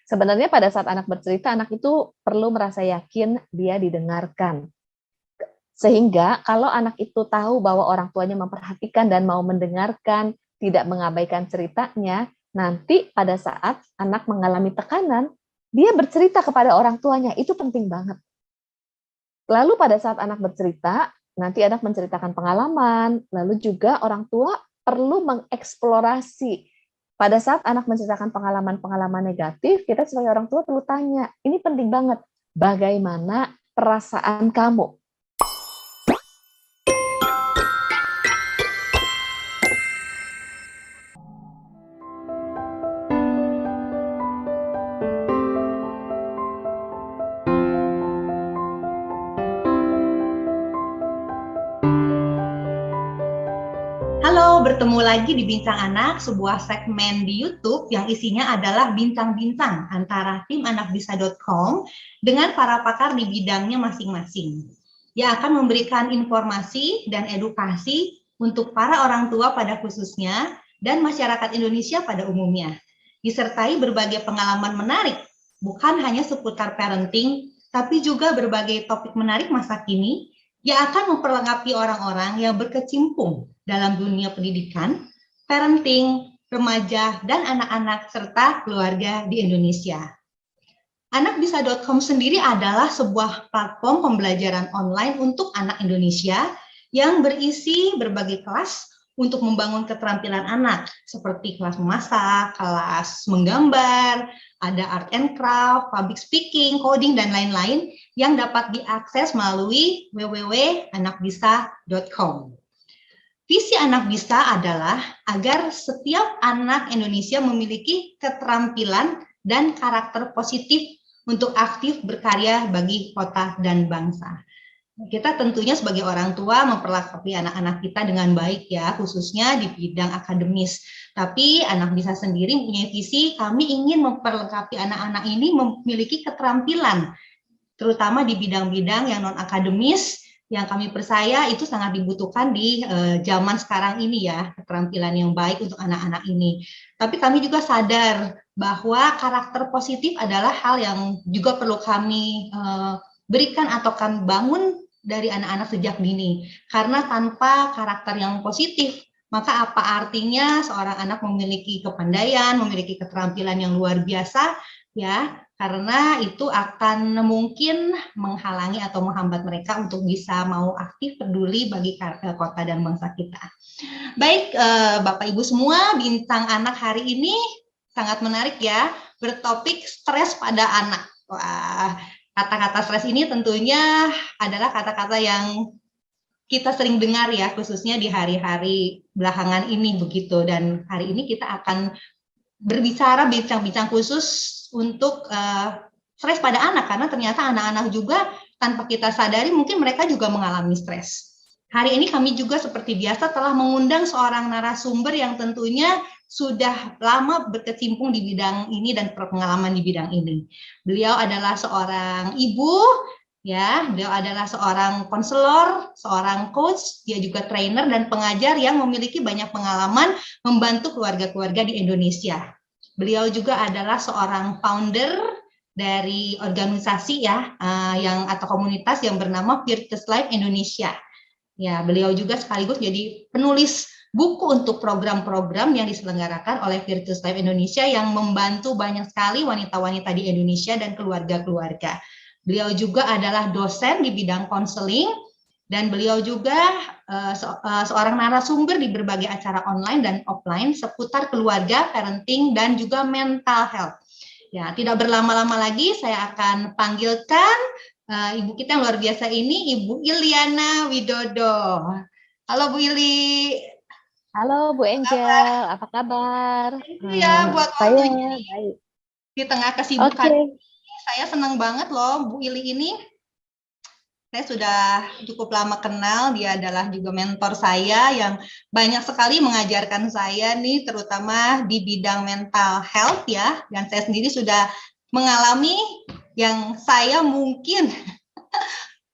Sebenarnya pada saat anak bercerita, anak itu perlu merasa yakin dia didengarkan. Sehingga kalau anak itu tahu bahwa orang tuanya memperhatikan dan mau mendengarkan, tidak mengabaikan ceritanya, nanti pada saat anak mengalami tekanan, dia bercerita kepada orang tuanya. Itu penting banget. Lalu pada saat anak bercerita, nanti anak menceritakan pengalaman, lalu juga orang tua perlu mengeksplorasi. Pada saat anak menceritakan pengalaman-pengalaman negatif, kita sebagai orang tua perlu tanya, ini penting banget, bagaimana perasaan kamu? Halo, bertemu lagi di Bincang Anak, sebuah segmen di YouTube yang isinya adalah bincang-bincang antara tim anakbisa.com dengan para pakar di bidangnya masing-masing, yang akan memberikan informasi dan edukasi untuk para orang tua pada khususnya dan masyarakat Indonesia pada umumnya, disertai berbagai pengalaman menarik, bukan hanya seputar parenting, tapi juga berbagai topik menarik masa kini yang akan memperlengkapi orang-orang yang berkecimpung dalam dunia pendidikan, parenting, remaja, dan anak-anak serta keluarga di Indonesia. Anakbisa.com sendiri adalah sebuah platform pembelajaran online untuk anak Indonesia yang berisi berbagai kelas untuk membangun keterampilan anak, seperti kelas memasak, kelas menggambar, ada art and craft, public speaking, coding, dan lain-lain yang dapat diakses melalui www.anakbisa.com. Visi Anak Bisa adalah agar setiap anak Indonesia memiliki keterampilan dan karakter positif untuk aktif berkarya bagi kota dan bangsa. Kita tentunya sebagai orang tua memperlakukan anak-anak kita dengan baik ya, khususnya di bidang akademis. Tapi Anak Bisa sendiri punya visi, kami ingin memperlengkapi anak-anak ini memiliki keterampilan, terutama di bidang-bidang yang non-akademis, yang kami percaya itu sangat dibutuhkan di zaman sekarang ini ya, keterampilan yang baik untuk anak-anak ini. Tapi kami juga sadar bahwa karakter positif adalah hal yang juga perlu kami berikan atau kami bangun dari anak-anak sejak dini. Karena tanpa karakter yang positif, maka apa artinya seorang anak memiliki kepandaian, memiliki keterampilan yang luar biasa, ya, karena itu akan mungkin menghalangi atau menghambat mereka untuk bisa mau aktif peduli bagi kota dan bangsa kita. Baik, Bapak Ibu semua, Bintang Anak hari ini sangat menarik ya, bertopik stres pada anak. Wah, kata-kata stres ini tentunya adalah kata-kata yang kita sering dengar ya, khususnya di hari-hari belakangan ini begitu. Dan hari ini kita akan berbicara bincang-bincang khusus untuk stres pada anak, karena ternyata anak-anak juga tanpa kita sadari mungkin mereka juga mengalami stres. Hari ini kami juga seperti biasa telah mengundang seorang narasumber yang tentunya sudah lama berkecimpung di bidang ini dan berpengalaman di bidang ini. Beliau adalah seorang ibu, ya, beliau adalah seorang konselor, seorang coach, dia juga trainer dan pengajar yang memiliki banyak pengalaman membantu keluarga-keluarga di Indonesia. Beliau juga adalah seorang founder dari organisasi ya, yang atau komunitas yang bernama Virtus Life Indonesia. Ya, beliau juga sekaligus jadi penulis buku untuk program-program yang diselenggarakan oleh Virtus Life Indonesia yang membantu banyak sekali wanita-wanita di Indonesia dan keluarga-keluarga. Beliau juga adalah dosen di bidang konseling, dan beliau juga seorang narasumber di berbagai acara online dan offline seputar keluarga, parenting, dan juga mental health. Ya, tidak berlama-lama lagi, saya akan panggilkan ibu kita yang luar biasa ini, Ibu Iliana Widodo. Halo Bu Ili. Halo Bu Angel, apa kabar? Iya, buat Saya waktunya baik. di tengah kesibukan Oke. ini, saya senang banget loh Bu Ili ini. Saya sudah cukup lama kenal, dia adalah juga mentor saya yang banyak sekali mengajarkan saya nih, terutama di bidang mental health ya. Dan saya sendiri sudah mengalami yang saya mungkin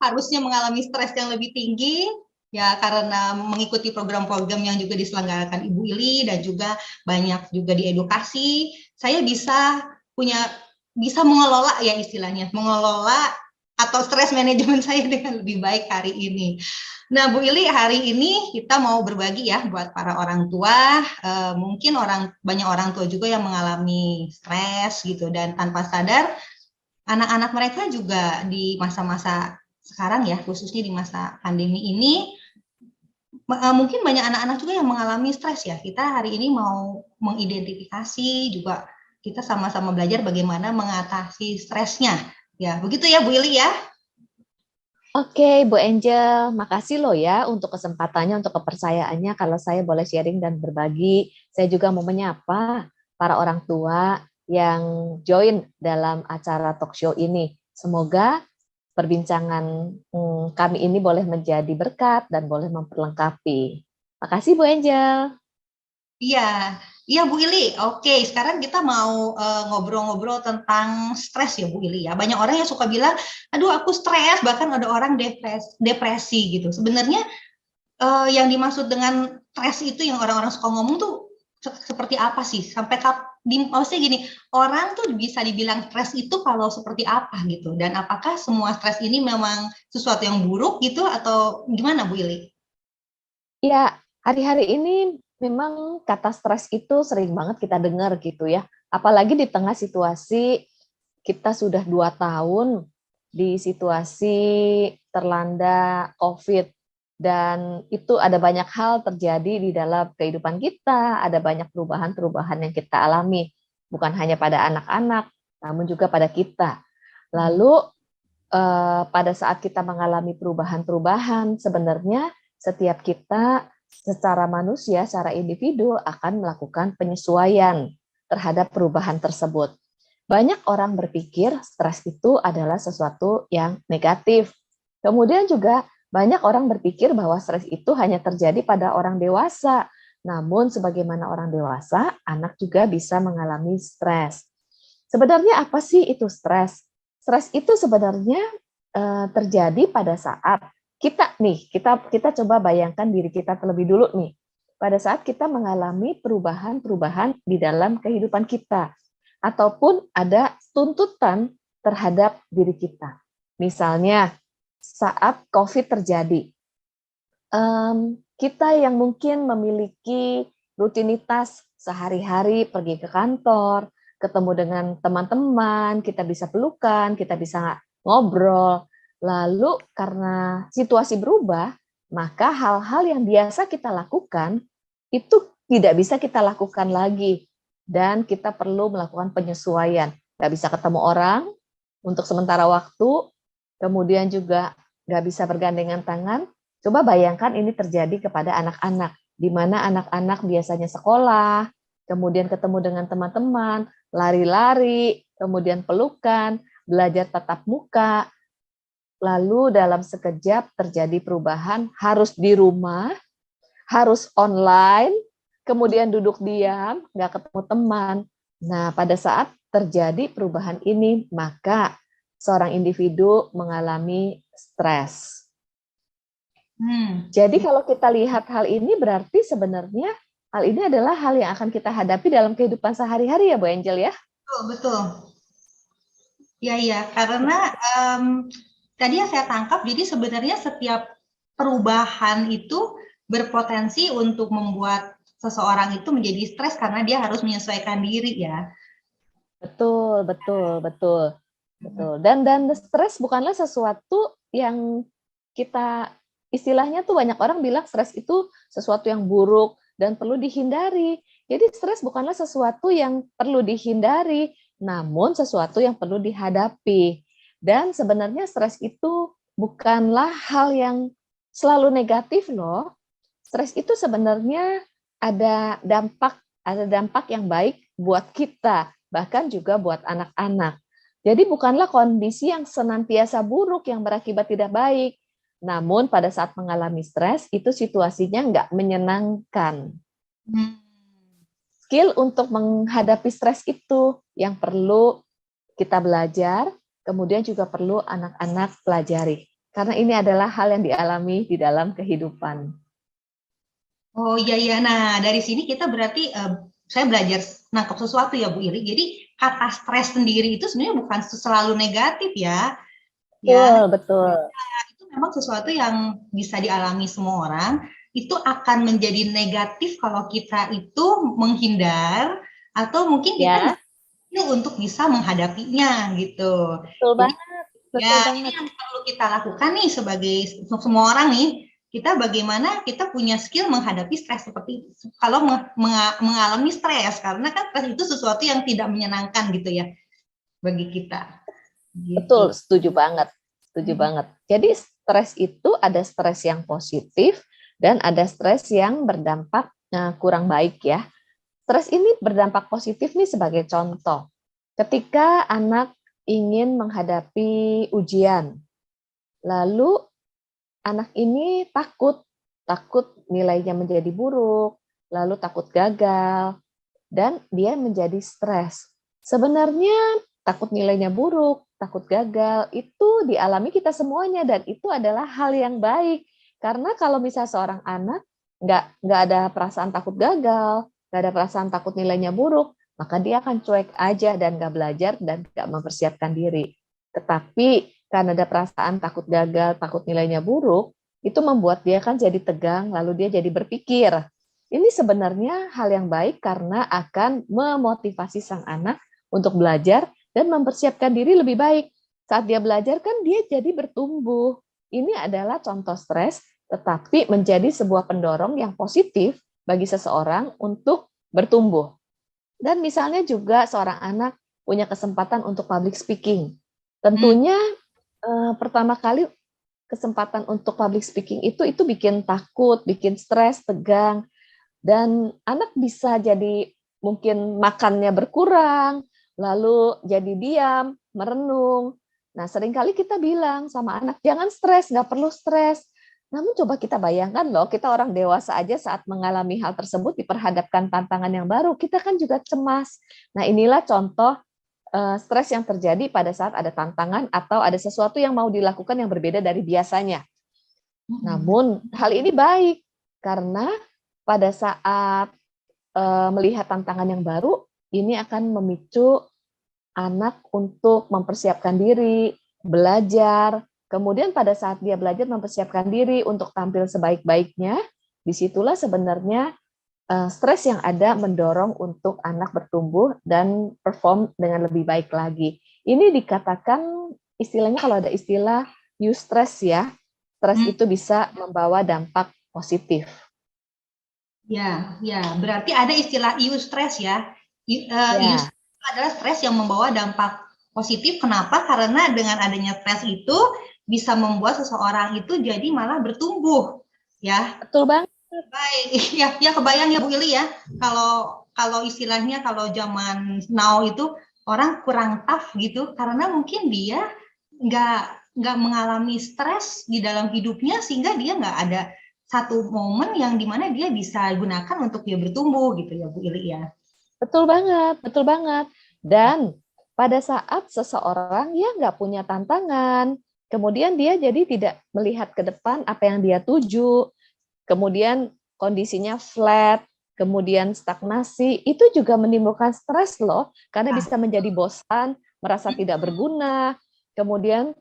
harusnya mengalami stres yang lebih tinggi, ya karena mengikuti program-program yang juga diselenggarakan Ibu Ili dan juga banyak juga di edukasi, saya bisa punya bisa mengelola ya istilahnya, mengelola atau stress management saya dengan lebih baik hari ini. Nah, Bu Ili, hari ini kita mau berbagi ya buat para orang tua. Mungkin banyak orang tua juga yang mengalami stres gitu, dan tanpa sadar anak-anak mereka juga di masa-masa sekarang ya, khususnya di masa pandemi ini, mungkin banyak anak-anak juga yang mengalami stres ya. Kita hari ini mau mengidentifikasi juga, kita sama-sama belajar bagaimana mengatasi stresnya. Ya, begitu ya Bu Ili ya. Oke, Bu Angel, makasih loh ya untuk kesempatannya, untuk kepercayaannya. Kalau saya boleh sharing dan berbagi, saya juga mau menyapa para orang tua yang join dalam acara talk show ini. Semoga perbincangan kami ini boleh menjadi berkat dan boleh memperlengkapi. Makasih Bu Angel. Iya, iya Bu Ili. Oke, sekarang kita mau ngobrol-ngobrol tentang stres ya Bu Ili ya. Banyak orang yang suka bilang, aduh aku stres, bahkan ada orang depresi gitu. Sebenarnya yang dimaksud dengan stres itu yang orang-orang suka ngomong tuh seperti apa sih? Maksudnya gini, orang tuh bisa dibilang stres itu kalau seperti apa gitu. Dan apakah semua stres ini memang sesuatu yang buruk gitu atau gimana Bu Ili? Ya, hari-hari ini memang kata stres itu sering banget kita dengar gitu ya. Apalagi di tengah situasi kita sudah 2 tahun di situasi terlanda COVID, dan itu ada banyak hal terjadi di dalam kehidupan kita, ada banyak perubahan-perubahan yang kita alami, bukan hanya pada anak-anak, namun juga pada kita. Lalu pada saat kita mengalami perubahan-perubahan, sebenarnya setiap kita secara manusia, secara individu akan melakukan penyesuaian terhadap perubahan tersebut. Banyak orang berpikir stres itu adalah sesuatu yang negatif. Kemudian juga banyak orang berpikir bahwa stres itu hanya terjadi pada orang dewasa. Namun sebagaimana orang dewasa, anak juga bisa mengalami stres. Sebenarnya apa sih itu stres? Stres itu sebenarnya terjadi pada saat kita coba bayangkan diri kita terlebih dulu nih. Pada saat kita mengalami perubahan-perubahan di dalam kehidupan kita, ataupun ada tuntutan terhadap diri kita. Misalnya saat COVID terjadi, kita yang mungkin memiliki rutinitas sehari-hari pergi ke kantor, ketemu dengan teman-teman, kita bisa pelukan, kita bisa ngobrol. Lalu karena situasi berubah, maka hal-hal yang biasa kita lakukan itu tidak bisa kita lakukan lagi. Dan kita perlu melakukan penyesuaian. Nggak bisa ketemu orang untuk sementara waktu, kemudian juga nggak bisa bergandengan tangan. Coba bayangkan ini terjadi kepada anak-anak, di mana anak-anak biasanya sekolah, kemudian ketemu dengan teman-teman, lari-lari, kemudian pelukan, belajar tatap muka, lalu dalam sekejap terjadi perubahan, harus di rumah, harus online, kemudian duduk diam, nggak ketemu teman. Nah, pada saat terjadi perubahan ini, maka seorang individu mengalami stres. Jadi kalau kita lihat hal ini, berarti sebenarnya hal ini adalah hal yang akan kita hadapi dalam kehidupan sehari-hari ya Bu Angel ya? Betul, betul. Ya, karena tadi yang saya tangkap, jadi sebenarnya setiap perubahan itu berpotensi untuk membuat seseorang itu menjadi stres karena dia harus menyesuaikan diri ya. Betul, betul, betul, betul. Dan stres bukanlah sesuatu yang kita istilahnya tuh banyak orang bilang stres itu sesuatu yang buruk dan perlu dihindari. Jadi stres bukanlah sesuatu yang perlu dihindari, namun sesuatu yang perlu dihadapi. Dan sebenarnya stres itu bukanlah hal yang selalu negatif loh. Stres itu sebenarnya ada dampak yang baik buat kita, bahkan juga buat anak-anak. Jadi bukanlah kondisi yang senantiasa buruk yang berakibat tidak baik. Namun pada saat mengalami stres, itu situasinya nggak menyenangkan. Skill untuk menghadapi stres itu yang perlu kita belajar, kemudian juga perlu anak-anak pelajari. Karena ini adalah hal yang dialami di dalam kehidupan. Oh iya, nah dari sini kita berarti saya belajar nangkep sesuatu ya Bu Ili. Jadi kata stres sendiri itu sebenarnya bukan selalu negatif ya. Ya, Betul. itu memang sesuatu yang bisa dialami semua orang. Itu akan menjadi negatif kalau kita itu menghindar atau mungkin kita Ya, untuk bisa menghadapinya gitu. betul Jadi banget. ya Betul ini banget. yang perlu kita lakukan nih sebagai semua orang nih. Kita bagaimana kita punya skill menghadapi stres seperti itu. Kalau mengalami stres karena kan stres itu sesuatu yang tidak menyenangkan gitu ya bagi kita. Betul, Gitu. setuju banget. Setuju banget. Jadi stres itu ada stres yang positif dan ada stres yang berdampak kurang baik ya. Stres ini berdampak positif nih sebagai contoh. Ketika anak ingin menghadapi ujian, lalu anak ini takut nilainya menjadi buruk, lalu takut gagal, dan dia menjadi stres. Sebenarnya takut nilainya buruk, takut gagal, itu dialami kita semuanya, dan itu adalah hal yang baik. Karena kalau misalnya seorang anak nggak ada perasaan takut gagal, nggak ada perasaan takut nilainya buruk, maka dia akan cuek aja dan nggak belajar dan nggak mempersiapkan diri. Tetapi karena ada perasaan takut gagal, takut nilainya buruk, itu membuat dia kan jadi tegang, lalu dia jadi berpikir. Ini sebenarnya hal yang baik karena akan memotivasi sang anak untuk belajar dan mempersiapkan diri lebih baik. Saat dia belajar kan dia jadi bertumbuh. Ini adalah contoh stres, tetapi menjadi sebuah pendorong yang positif bagi seseorang untuk bertumbuh. Dan misalnya juga seorang anak punya kesempatan untuk public speaking. Tentunya pertama kali kesempatan untuk public speaking itu bikin takut, bikin stres, tegang, dan anak bisa jadi mungkin makannya berkurang, lalu jadi diam, merenung. Nah, seringkali kita bilang sama anak, jangan stres, nggak perlu stres. Namun coba kita bayangkan loh, kita orang dewasa aja saat mengalami hal tersebut diperhadapkan tantangan yang baru, kita kan juga cemas. Nah, inilah contoh stres yang terjadi pada saat ada tantangan atau ada sesuatu yang mau dilakukan yang berbeda dari biasanya. Namun hal ini baik karena pada saat melihat tantangan yang baru, ini akan memicu anak untuk mempersiapkan diri, belajar. Kemudian pada saat dia belajar mempersiapkan diri untuk tampil sebaik-baiknya, disitulah sebenarnya stres yang ada mendorong untuk anak bertumbuh dan perform dengan lebih baik lagi. Ini dikatakan istilahnya kalau ada istilah eustress ya, stres itu bisa membawa dampak positif. Ya, ya. Berarti ada istilah eustress ya. Ya, Eustress adalah stres yang membawa dampak positif. Kenapa? Karena dengan adanya stres itu bisa membuat seseorang itu jadi malah bertumbuh. Ya, betul banget. baik. Ya, kebayang ya Bu Ili ya. Kalau istilahnya kalau zaman now itu orang kurang tough gitu, karena mungkin dia nggak mengalami stres di dalam hidupnya sehingga dia nggak ada satu momen yang dimana dia bisa gunakan untuk dia bertumbuh gitu ya Bu Ili ya. Betul banget, betul banget. Dan pada saat seseorang yang nggak punya tantangan, kemudian dia jadi tidak melihat ke depan apa yang dia tuju, kemudian kondisinya flat, kemudian stagnasi, itu juga menimbulkan stres loh, karena bisa menjadi bosan, merasa tidak berguna, kemudian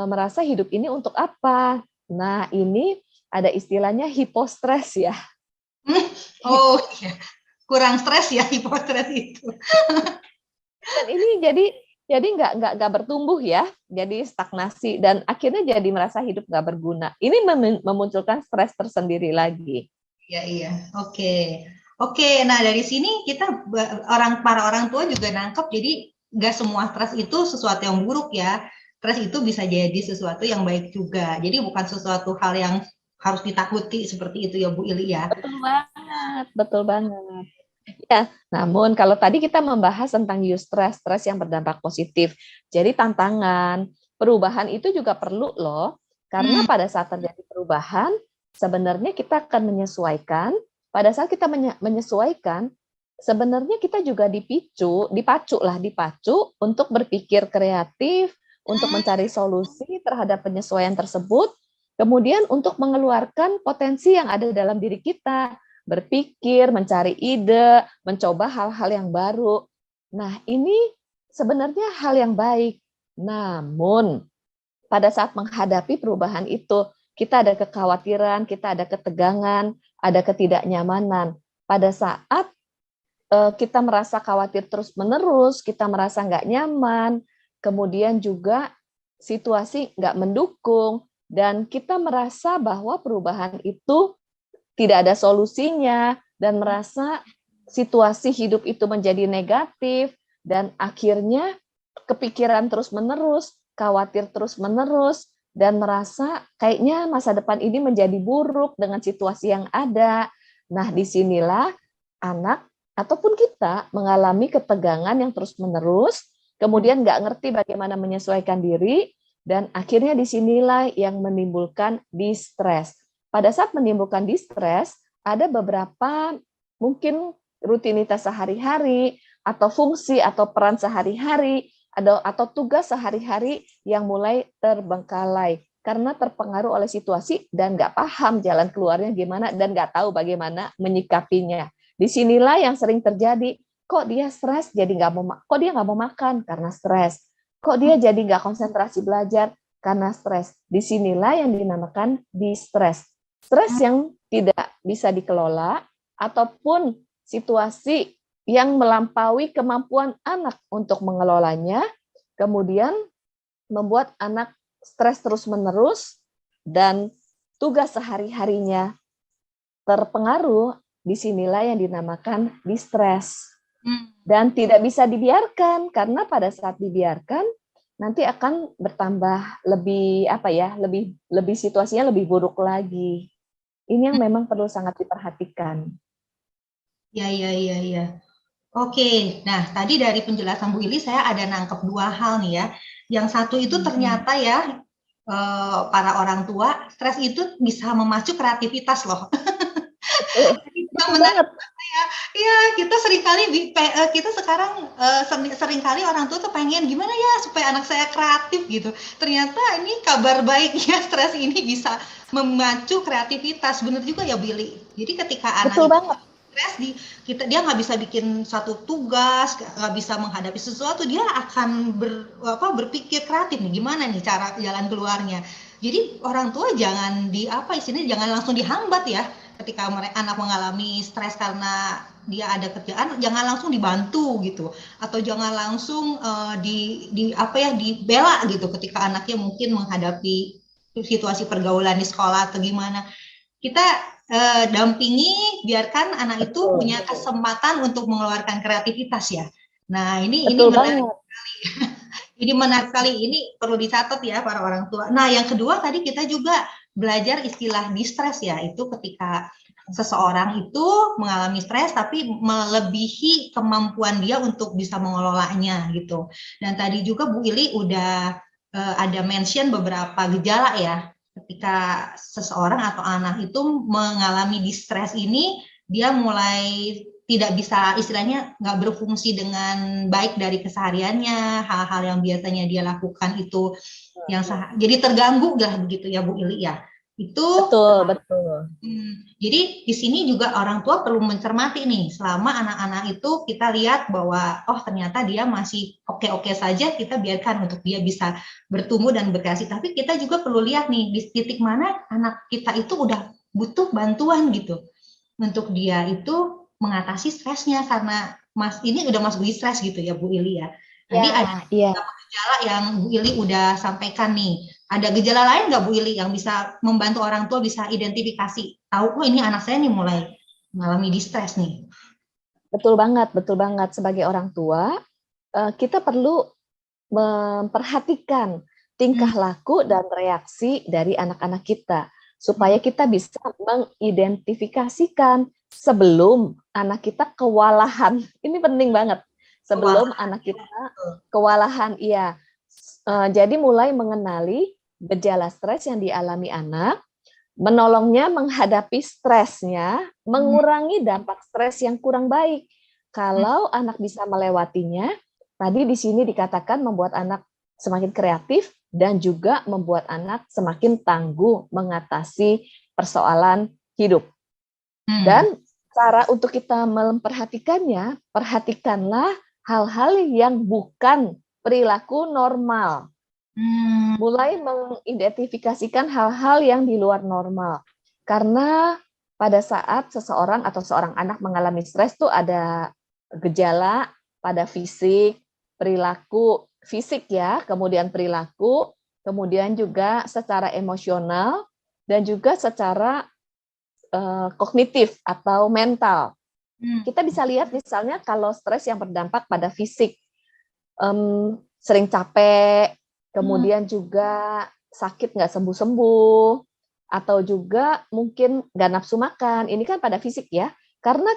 merasa hidup ini untuk apa. Nah, ini ada istilahnya hipostres ya. Oh iya, kurang stres ya hipostres itu. Dan ini jadi nggak bertumbuh ya, jadi stagnasi dan akhirnya jadi merasa hidup nggak berguna. Ini memunculkan stres tersendiri lagi. Iya, iya. Oke. Oke, nah dari sini kita para orang tua juga nangkep, jadi nggak semua stres itu sesuatu yang buruk ya. Stres itu bisa jadi sesuatu yang baik juga. Jadi bukan sesuatu hal yang harus ditakuti seperti itu ya Bu Ili ya. Betul banget, betul banget. Ya, namun kalau tadi kita membahas tentang eustress, stres yang berdampak positif. Jadi tantangan, perubahan itu juga perlu loh. Karena pada saat terjadi perubahan, sebenarnya kita akan menyesuaikan. Pada saat kita menyesuaikan, sebenarnya kita juga dipacu untuk berpikir kreatif, untuk mencari solusi terhadap penyesuaian tersebut, kemudian untuk mengeluarkan potensi yang ada dalam diri kita, berpikir, mencari ide, mencoba hal-hal yang baru. Nah, ini sebenarnya hal yang baik. Namun, pada saat menghadapi perubahan itu, kita ada kekhawatiran, kita ada ketegangan, ada ketidaknyamanan. Pada saat kita merasa khawatir terus-menerus, kita merasa nggak nyaman, kemudian juga situasi nggak mendukung, dan kita merasa bahwa perubahan itu tidak ada solusinya, dan merasa situasi hidup itu menjadi negatif, dan akhirnya kepikiran terus-menerus, khawatir terus-menerus, dan merasa kayaknya masa depan ini menjadi buruk dengan situasi yang ada. Nah, disinilah anak ataupun kita mengalami ketegangan yang terus-menerus, kemudian nggak ngerti bagaimana menyesuaikan diri, dan akhirnya disinilah yang menimbulkan distres. Pada saat menimbulkan distres, ada beberapa mungkin rutinitas sehari-hari, atau fungsi atau peran sehari-hari, atau tugas sehari-hari yang mulai terbengkalai karena terpengaruh oleh situasi dan nggak paham jalan keluarnya gimana dan nggak tahu bagaimana menyikapinya. Disinilah yang sering terjadi, kok dia stres jadi kok dia nggak mau makan karena stres, kok dia jadi nggak konsentrasi belajar karena stres. Disinilah yang dinamakan distres. Stres yang tidak bisa dikelola ataupun situasi yang melampaui kemampuan anak untuk mengelolanya, kemudian membuat anak stres terus-menerus dan tugas sehari-harinya terpengaruh. Disinilah yang dinamakan distres. Dan tidak bisa dibiarkan, karena pada saat dibiarkan nanti akan bertambah lebih situasinya lebih buruk lagi. Ini yang memang perlu sangat diperhatikan. Ya. Oke, nah tadi dari penjelasan Bu Ili saya ada nangkep dua hal nih ya. Yang satu itu ternyata ya, para orang tua, stres itu bisa memacu kreativitas loh. Yang menarik ya, kita sekarang seringkali orang tua tuh pengen gimana ya supaya anak saya kreatif gitu. Ternyata ini kabar baiknya, stres ini bisa memacu kreativitas. Bener juga ya Billy. Jadi ketika anak Betul itu banget. stres, dia nggak bisa bikin satu tugas, nggak bisa menghadapi sesuatu, dia akan berpikir kreatif nih, gimana nih cara jalan keluarnya. Jadi orang tua jangan jangan langsung dihambat ya. Ketika anak mengalami stres karena dia ada kerjaan, jangan langsung dibantu gitu, atau jangan langsung dibela gitu ketika anaknya mungkin menghadapi situasi pergaulan di sekolah atau gimana. Kita dampingi, biarkan anak itu punya kesempatan untuk mengeluarkan kreativitas ya. Nah, ini menarik sekali. Ini menarik sekali, ini perlu dicatat ya para orang tua. Nah, yang kedua tadi kita juga belajar istilah distres ya, itu ketika seseorang itu mengalami stres tapi melebihi kemampuan dia untuk bisa mengelolanya gitu. Dan tadi juga Bu Ili udah ada mention beberapa gejala ya, ketika seseorang atau anak itu mengalami distres ini, dia mulai tidak bisa, istilahnya nggak berfungsi dengan baik dari kesehariannya, hal-hal yang biasanya dia lakukan itu yang jadi terganggu lah begitu ya Bu Ili ya. Itu betul. Jadi di sini juga orang tua perlu mencermati nih, selama anak-anak itu kita lihat bahwa ternyata dia masih oke-oke saja, kita biarkan untuk dia bisa bertumbuh dan berkreasi. Tapi kita juga perlu lihat nih di titik mana anak kita itu udah butuh bantuan gitu untuk dia itu mengatasi stresnya, karena ini udah masuk di stres gitu ya Bu Ili ya. Tadi ada gejala yang Bu Ili udah sampaikan nih. Ada gejala lain nggak Bu Ili yang bisa membantu orang tua bisa identifikasi, tahu ini anak saya nih mulai mengalami distres nih? Betul banget. Sebagai orang tua, kita perlu memperhatikan tingkah laku dan reaksi dari anak-anak kita, supaya kita bisa mengidentifikasikan sebelum anak kita kewalahan. Ini penting banget. Sebelum anak kita kewalahan, iya. Jadi mulai mengenali gejala stres yang dialami anak, menolongnya menghadapi stresnya, mengurangi dampak stres yang kurang baik. Kalau anak bisa melewatinya, tadi di sini dikatakan membuat anak semakin kreatif dan juga membuat anak semakin tangguh mengatasi persoalan hidup. Dan cara untuk kita memperhatikannya, perhatikanlah hal-hal yang bukan perilaku normal. Mulai mengidentifikasikan hal-hal yang di luar normal. Karena pada saat seseorang atau seorang anak mengalami stres tuh ada gejala pada fisik, perilaku fisik ya, kemudian perilaku, kemudian juga secara emosional, dan juga secara kognitif atau mental. Kita bisa lihat misalnya kalau stres yang berdampak pada fisik, sering capek, kemudian juga sakit nggak sembuh-sembuh, atau juga mungkin nggak nafsu makan. Ini kan pada fisik ya. Karena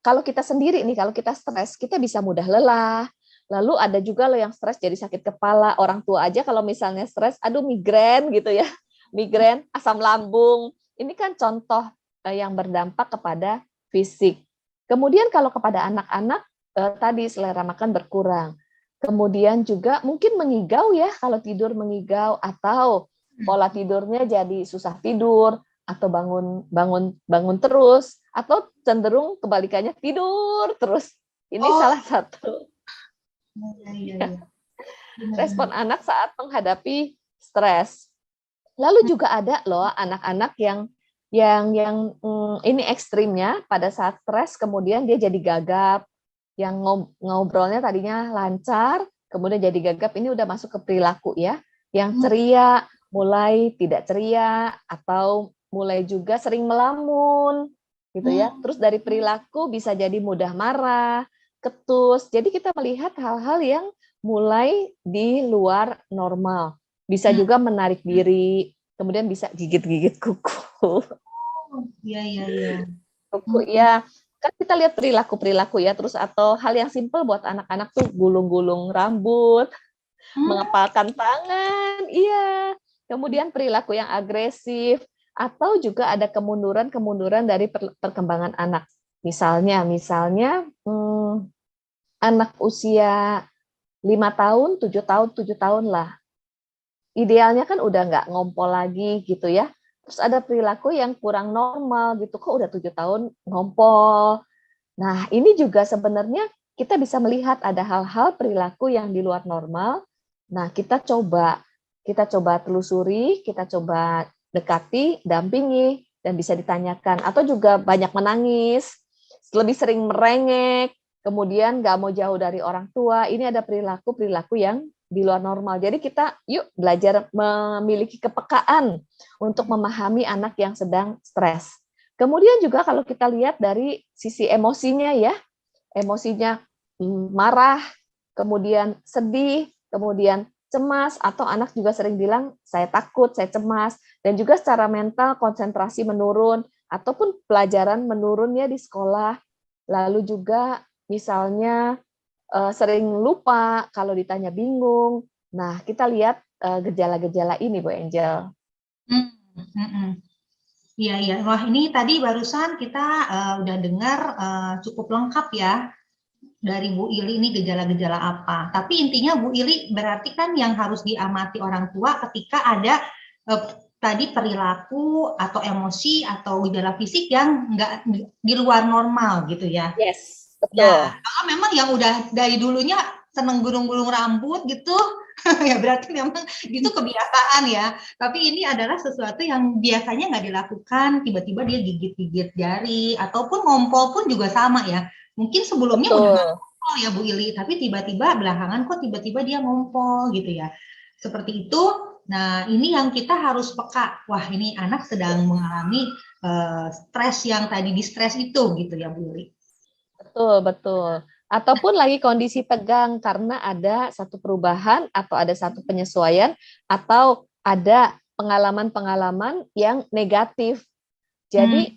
kalau kita sendiri nih, kalau kita stres, kita bisa mudah lelah. Lalu ada juga loh yang stres jadi sakit kepala. Orang tua aja kalau misalnya stres, aduh migrain gitu ya. Migrain, asam lambung. Ini kan contoh yang berdampak kepada fisik. Kemudian kalau kepada anak-anak, tadi selera makan berkurang. Kemudian juga mungkin mengigau ya, kalau tidur mengigau, atau pola tidurnya jadi susah tidur, atau bangun terus, atau cenderung kebalikannya tidur terus. Ini salah satu respon anak saat menghadapi stres. Lalu juga ada loh anak-anak yang ini ekstrimnya pada saat stres kemudian dia jadi gagap, yang ngobrolnya tadinya lancar, kemudian jadi gagap, ini udah masuk ke perilaku ya, yang ceria, mulai tidak ceria, atau mulai juga sering melamun, gitu ya. Terus dari perilaku bisa jadi mudah marah, ketus, jadi kita melihat hal-hal yang mulai di luar normal. Bisa juga menarik diri, kemudian bisa gigit-gigit kuku. Iya. Kuku ya. Kan kita lihat perilaku ya, terus atau hal yang simpel buat anak-anak tuh gulung-gulung rambut, mengepalkan tangan, iya. Kemudian perilaku yang agresif, atau juga ada kemunduran dari perkembangan anak. Misalnya anak usia 5 tahun, 7 tahun lah. Idealnya kan udah nggak ngompol lagi gitu ya. Terus ada perilaku yang kurang normal gitu, kok udah 7 tahun ngompol. Nah, ini juga sebenarnya kita bisa melihat ada hal-hal perilaku yang di luar normal. Nah, kita coba telusuri, kita coba dekati, dampingi, dan bisa ditanyakan. Atau juga banyak menangis, lebih sering merengek, kemudian nggak mau jauh dari orang tua. Ini ada perilaku yang di luar normal. Jadi kita yuk belajar memiliki kepekaan untuk memahami anak yang sedang stres. Kemudian juga kalau kita lihat dari sisi emosinya ya, emosinya marah, kemudian sedih, kemudian cemas, atau anak juga sering bilang saya takut, saya cemas, dan juga secara mental konsentrasi menurun, ataupun pelajaran menurunnya di sekolah, lalu juga misalnya sering lupa, kalau ditanya bingung. Nah, kita lihat gejala-gejala ini, Bu Angel. Iya. Wah, ini tadi barusan kita udah dengar cukup lengkap ya dari Bu Ili ini gejala-gejala apa. Tapi intinya Bu Ili berarti kan yang harus diamati orang tua ketika ada tadi perilaku atau emosi atau gejala fisik yang nggak di luar normal gitu ya. Yes, betul. Ya, kalau memang yang udah dari dulunya seneng gulung-gulung rambut gitu, ya berarti memang itu kebiasaan ya. Tapi ini adalah sesuatu yang biasanya nggak dilakukan, tiba-tiba dia gigit-gigit jari, ataupun ngompol pun juga sama ya. Mungkin sebelumnya udah ngompol ya Bu Ili, tapi tiba-tiba belakangan kok tiba-tiba dia ngompol gitu ya. Seperti itu. Nah, ini yang kita harus peka. Wah, ini anak sedang mengalami stres yang tadi di stres itu gitu ya Bu Ili. Betul. Ataupun lagi kondisi tegang karena ada satu perubahan atau ada satu penyesuaian atau ada pengalaman-pengalaman yang negatif. Jadi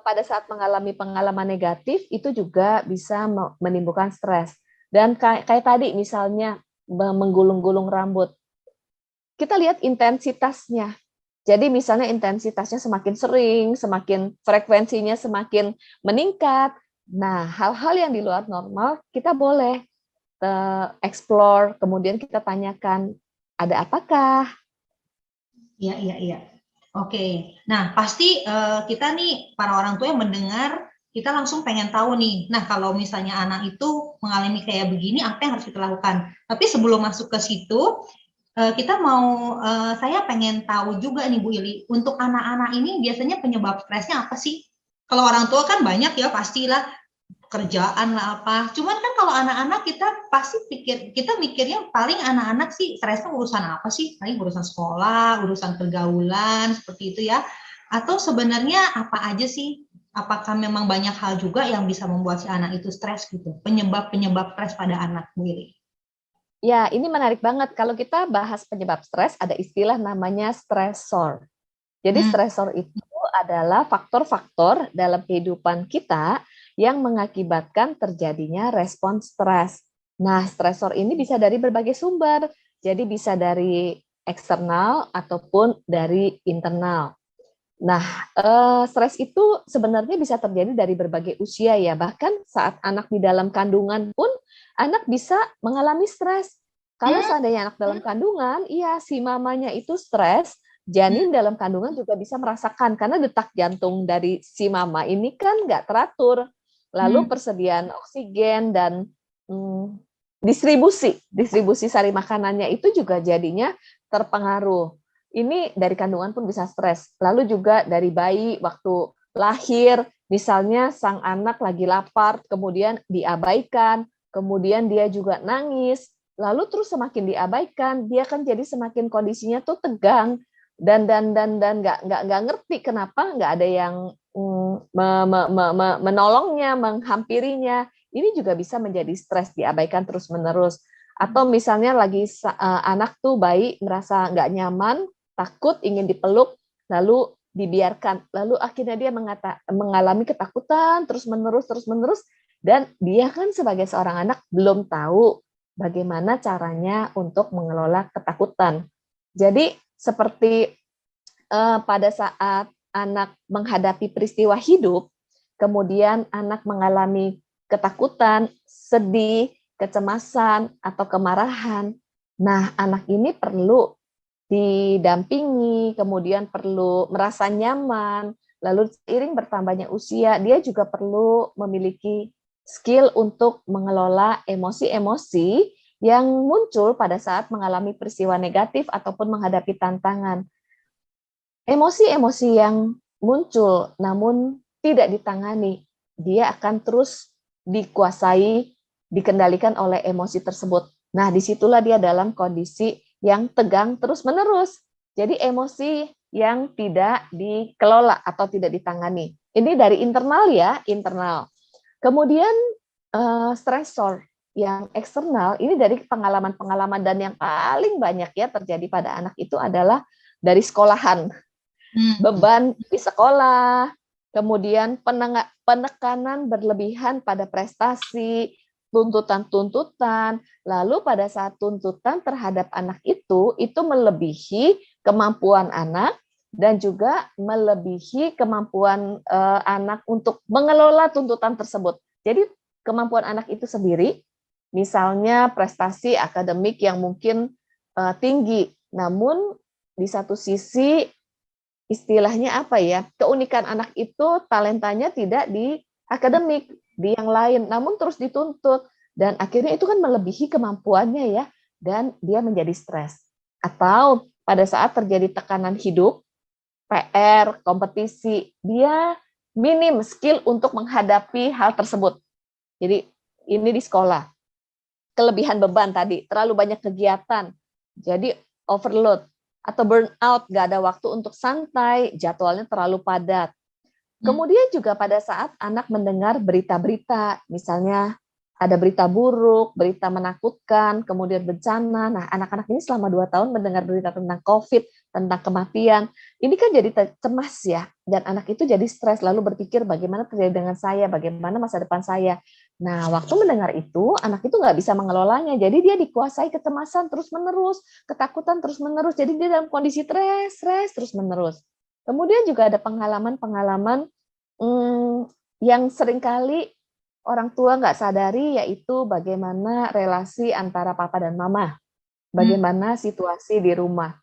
pada saat mengalami pengalaman negatif itu juga bisa menimbulkan stres. Dan kayak tadi misalnya menggulung-gulung rambut. Kita lihat intensitasnya. Jadi misalnya intensitasnya semakin sering, semakin frekuensinya semakin meningkat. Nah, hal-hal yang di luar normal kita boleh explore, kemudian kita tanyakan, ada apakah? Iya. Oke. Nah, pasti kita nih para orang tua yang mendengar kita langsung pengen tahu nih. Nah, kalau misalnya anak itu mengalami kayak begini, apa yang harus kita lakukan? Tapi sebelum masuk ke situ, saya pengen tahu juga nih Bu Ili, untuk anak-anak ini biasanya penyebab stresnya apa sih? Kalau orang tua kan banyak ya, pastilah kerjaan lah apa. Cuman kan kalau anak-anak kita mikirnya paling anak-anak sih stresnya urusan apa sih? Paling urusan sekolah, urusan pergaulan, seperti itu ya. Atau sebenarnya apa aja sih? Apakah memang banyak hal juga yang bisa membuat si anak itu stres gitu? Penyebab-penyebab stres pada anak Bu Ili. Ya, ini menarik banget. Kalau kita bahas penyebab stres, ada istilah namanya stresor. Jadi stresor itu adalah faktor-faktor dalam kehidupan kita yang mengakibatkan terjadinya respon stres. Nah, stresor ini bisa dari berbagai sumber. Jadi bisa dari eksternal ataupun dari internal. Nah, stres itu sebenarnya bisa terjadi dari berbagai usia ya. Bahkan saat anak di dalam kandungan pun anak bisa mengalami stres. Kalau seandainya anak dalam kandungan, iya si mamanya itu stres, janin dalam kandungan juga bisa merasakan karena detak jantung dari si mama ini kan nggak teratur. Lalu persediaan oksigen dan distribusi sari makanannya itu juga jadinya terpengaruh. Ini dari kandungan pun bisa stres. Lalu juga dari bayi waktu lahir, misalnya sang anak lagi lapar, kemudian diabaikan, kemudian dia juga nangis, lalu terus semakin diabaikan, dia kan jadi semakin kondisinya tuh tegang dan nggak ngerti kenapa nggak ada yang menolongnya, menghampirinya. Ini juga bisa menjadi stres, diabaikan terus menerus. Atau misalnya lagi anak tuh bayi merasa nggak nyaman, takut, ingin dipeluk, lalu dibiarkan. Lalu akhirnya dia mengalami ketakutan terus-menerus, dan dia kan sebagai seorang anak belum tahu bagaimana caranya untuk mengelola ketakutan. Jadi seperti pada saat anak menghadapi peristiwa hidup, kemudian anak mengalami ketakutan, sedih, kecemasan, atau kemarahan. Nah, anak ini perlu didampingi, kemudian perlu merasa nyaman, lalu seiring bertambahnya usia, dia juga perlu memiliki skill untuk mengelola emosi-emosi yang muncul pada saat mengalami peristiwa negatif ataupun menghadapi tantangan. Emosi-emosi yang muncul namun tidak ditangani, dia akan terus dikuasai, dikendalikan oleh emosi tersebut. Nah, disitulah dia dalam kondisi yang tegang terus-menerus. Jadi emosi yang tidak dikelola atau tidak ditangani. Ini dari internal ya, internal. Kemudian stresor yang eksternal, ini dari pengalaman-pengalaman dan yang paling banyak ya terjadi pada anak itu adalah dari sekolahan. Beban di sekolah, kemudian penekanan berlebihan pada prestasi, tuntutan-tuntutan, lalu pada saat tuntutan terhadap anak itu melebihi kemampuan anak dan juga melebihi kemampuan anak untuk mengelola tuntutan tersebut. Jadi kemampuan anak itu sendiri, misalnya prestasi akademik yang mungkin tinggi, namun di satu sisi istilahnya apa ya, keunikan anak itu talentanya tidak di akademik, di yang lain, namun terus dituntut, dan akhirnya itu kan melebihi kemampuannya ya, dan dia menjadi stres. Atau pada saat terjadi tekanan hidup, PR, kompetisi, dia minim skill untuk menghadapi hal tersebut. Jadi ini di sekolah, kelebihan beban tadi, terlalu banyak kegiatan, jadi overload, atau burnout, nggak ada waktu untuk santai, jadwalnya terlalu padat. Kemudian juga pada saat anak mendengar berita-berita, misalnya ada berita buruk, berita menakutkan, kemudian bencana. Nah, anak-anak ini selama 2 tahun mendengar berita tentang COVID, tentang kematian. Ini kan jadi cemas ya, dan anak itu jadi stres, lalu berpikir bagaimana terjadi dengan saya, bagaimana masa depan saya. Nah, waktu mendengar itu, anak itu nggak bisa mengelolanya, jadi dia dikuasai kecemasan terus-menerus, ketakutan terus-menerus, jadi dia dalam kondisi stres terus-menerus. Kemudian juga ada pengalaman-pengalaman yang seringkali orang tua nggak sadari, yaitu bagaimana relasi antara papa dan mama, bagaimana situasi di rumah.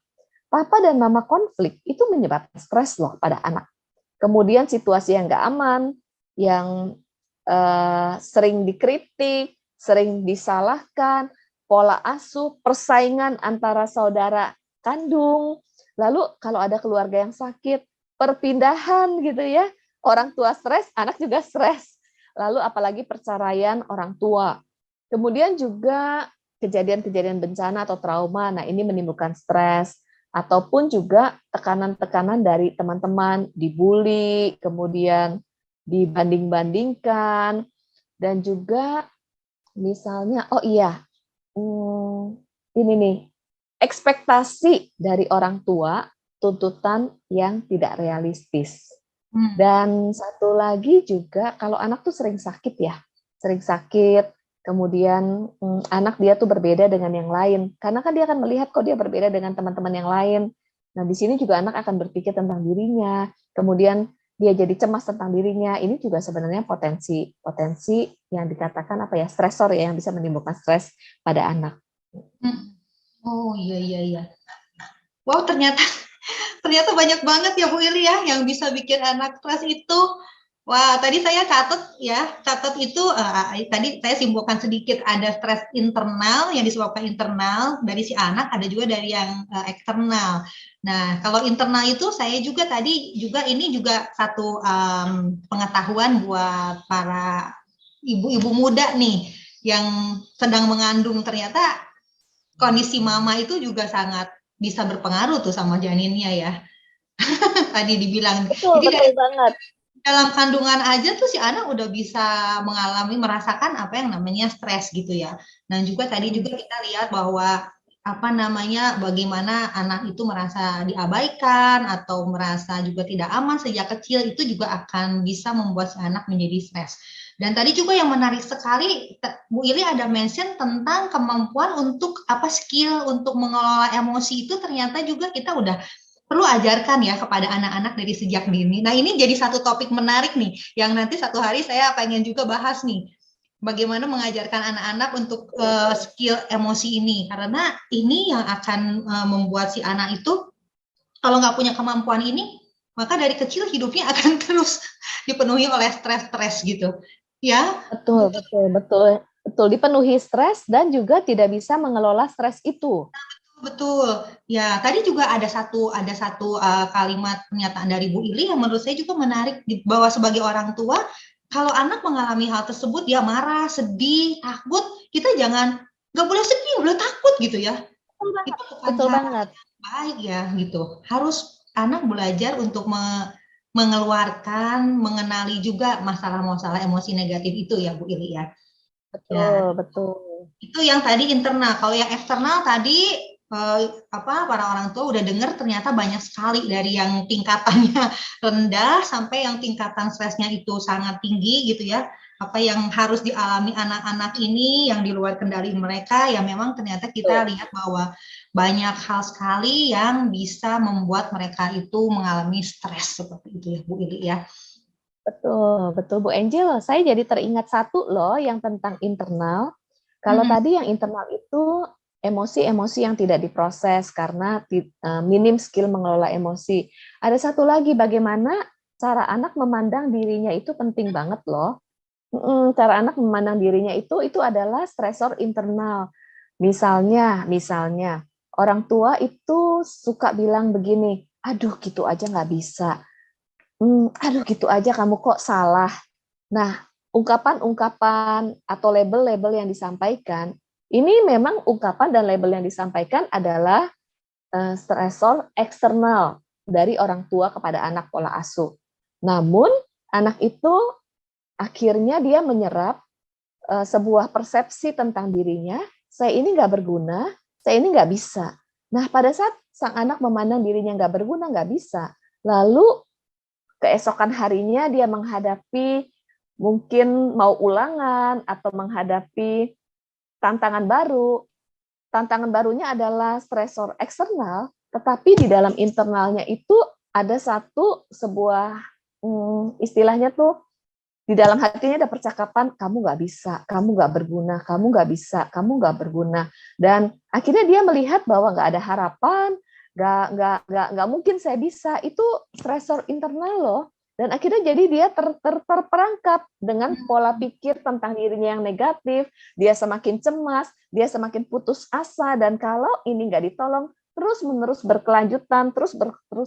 Papa dan mama konflik itu menyebabkan stres loh pada anak. Kemudian situasi yang nggak aman, yang sering dikritik, sering disalahkan, pola asuh, persaingan antara saudara kandung, lalu kalau ada keluarga yang sakit, perpindahan gitu ya, orang tua stres, anak juga stres. Lalu apalagi perceraian orang tua. Kemudian juga kejadian-kejadian bencana atau trauma, nah ini menimbulkan stres, ataupun juga tekanan-tekanan dari teman-teman, dibully, kemudian dibanding-bandingkan, dan juga misalnya, oh iya, ini nih, ekspektasi dari orang tua, tuntutan yang tidak realistis. Dan satu lagi juga, kalau anak tuh sering sakit ya, sering sakit, kemudian anak dia tuh berbeda dengan yang lain, karena kan dia akan melihat kok dia berbeda dengan teman-teman yang lain. Nah, di sini juga anak akan berpikir tentang dirinya, kemudian dia jadi cemas tentang dirinya. Ini juga sebenarnya potensi yang dikatakan apa ya, stresor ya, yang bisa menimbulkan stres pada anak. Oh iya iya iya. Wow, ternyata banyak banget ya Bu Ili ya yang bisa bikin anak stres itu. Wah, tadi saya catat itu tadi saya simpulkan sedikit, ada stres internal yang disebabkan internal dari si anak, ada juga dari yang eksternal. Nah, kalau internal itu saya juga tadi juga ini juga satu pengetahuan buat para ibu-ibu muda nih yang sedang mengandung, ternyata kondisi mama itu juga sangat bisa berpengaruh tuh sama janinnya ya. Tadi dibilang. Betul, Jadi betul banget. dalam kandungan aja tuh si anak udah bisa merasakan apa yang namanya stres gitu ya. Dan juga tadi juga kita lihat bahwa apa namanya, bagaimana anak itu merasa diabaikan atau merasa juga tidak aman sejak kecil, itu juga akan bisa membuat si anak menjadi stres. Dan tadi juga yang menarik sekali, Bu Ili ada mention tentang kemampuan untuk skill untuk mengelola emosi, itu ternyata juga kita udah perlu ajarkan ya kepada anak-anak dari sejak dini. Nah, ini jadi satu topik menarik nih, yang nanti satu hari saya pengen juga bahas nih. Bagaimana mengajarkan anak-anak untuk skill emosi ini, karena ini yang akan membuat si anak itu kalau nggak punya kemampuan ini, maka dari kecil hidupnya akan terus dipenuhi oleh stres-stres gitu. Ya, Betul, betul, betul, betul. Dipenuhi stres dan juga tidak bisa mengelola stres itu. betul. Ya, tadi juga ada satu kalimat pernyataan dari Bu Ili yang menurut saya juga menarik, bahwa sebagai orang tua, kalau anak mengalami hal tersebut, dia marah, sedih, takut, kita nggak boleh sedih, nggak boleh takut gitu ya. Betul banget. Itu bukan Betul cara banget. baik ya gitu. Harus anak belajar untuk mengeluarkan, mengenali juga masalah-masalah emosi negatif itu ya Bu Ili ya. Ya, Betul, betul. itu yang tadi internal. Kalau yang eksternal tadi para orang tua udah dengar, ternyata banyak sekali dari yang tingkatannya rendah sampai yang tingkatan stresnya itu sangat tinggi gitu ya. Apa yang harus dialami anak-anak ini yang di luar kendali mereka, ya memang ternyata kita lihat bahwa banyak hal sekali yang bisa membuat mereka itu mengalami stres seperti itu ya Bu Ili ya. Betul, betul Bu Angel. Saya jadi teringat satu loh yang tentang internal. Kalau tadi yang internal itu emosi-emosi yang tidak diproses karena minim skill mengelola emosi. Ada satu lagi, bagaimana cara anak memandang dirinya itu penting banget loh. Cara anak memandang dirinya itu adalah stresor internal. Misalnya orang tua itu suka bilang begini, aduh gitu aja nggak bisa. Aduh gitu aja kamu kok salah. Nah, ungkapan-ungkapan atau label-label yang disampaikan, ini memang ungkapan dan label yang disampaikan adalah stresor eksternal dari orang tua kepada anak pola asuh. Namun, anak itu akhirnya dia menyerap sebuah persepsi tentang dirinya, saya ini nggak berguna, saya ini nggak bisa. Nah, pada saat sang anak memandang dirinya nggak berguna, nggak bisa, lalu keesokan harinya dia menghadapi mungkin mau ulangan atau menghadapi tantangan baru. Tantangan barunya adalah stresor eksternal, tetapi di dalam internalnya itu ada sebuah istilahnya tuh di dalam hatinya ada percakapan, kamu nggak bisa, kamu nggak berguna, kamu nggak bisa, kamu nggak berguna. Dan akhirnya dia melihat bahwa nggak ada harapan, nggak mungkin saya bisa. Itu stresor internal loh. Dan akhirnya jadi dia terperangkap dengan pola pikir tentang dirinya yang negatif, dia semakin cemas, dia semakin putus asa, dan kalau ini nggak ditolong, terus-menerus berkelanjutan, terus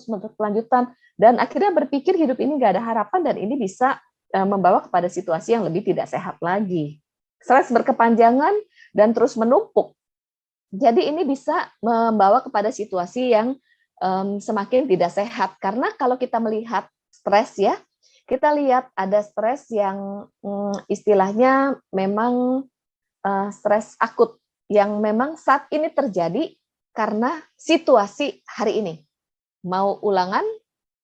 berkelanjutan, dan akhirnya berpikir hidup ini nggak ada harapan, dan ini bisa membawa kepada situasi yang lebih tidak sehat lagi. Stres berkepanjangan dan terus menumpuk. Jadi ini bisa membawa kepada situasi yang semakin tidak sehat, karena kalau kita melihat stres ya, kita lihat ada stres yang istilahnya memang stres akut, yang memang saat ini terjadi karena situasi hari ini. Mau ulangan,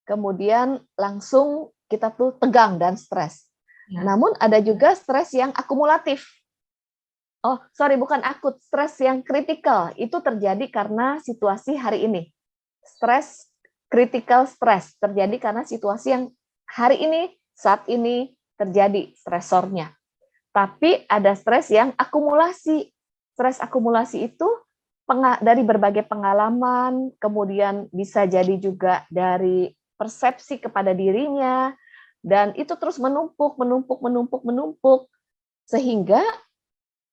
kemudian langsung kita tuh tegang dan stres. Ya. Namun ada juga stres yang akumulatif. Oh, sorry, bukan akut, stres yang kritikal. Itu terjadi karena situasi hari ini. Stres, critical stress, terjadi karena situasi yang hari ini, saat ini terjadi stresornya. Tapi ada stres yang akumulasi. Stres akumulasi itu dari berbagai pengalaman, kemudian bisa jadi juga dari persepsi kepada dirinya, dan itu terus menumpuk, sehingga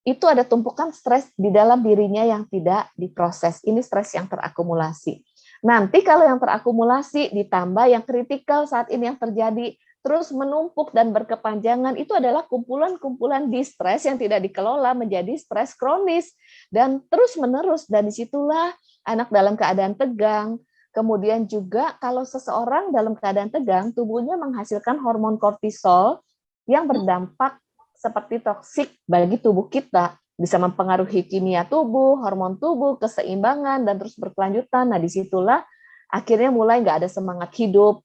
itu ada tumpukan stres di dalam dirinya yang tidak diproses. Ini stres yang terakumulasi. Nanti kalau yang terakumulasi ditambah yang kritikal saat ini yang terjadi, terus menumpuk dan berkepanjangan, itu adalah kumpulan-kumpulan distres yang tidak dikelola menjadi stres kronis. Dan terus-menerus, dan disitulah anak dalam keadaan tegang. Kemudian juga kalau seseorang dalam keadaan tegang, tubuhnya menghasilkan hormon kortisol yang berdampak seperti toksik bagi tubuh kita, bisa mempengaruhi kimia tubuh, hormon tubuh, keseimbangan, dan terus berkelanjutan. Nah, disitulah akhirnya mulai nggak ada semangat hidup,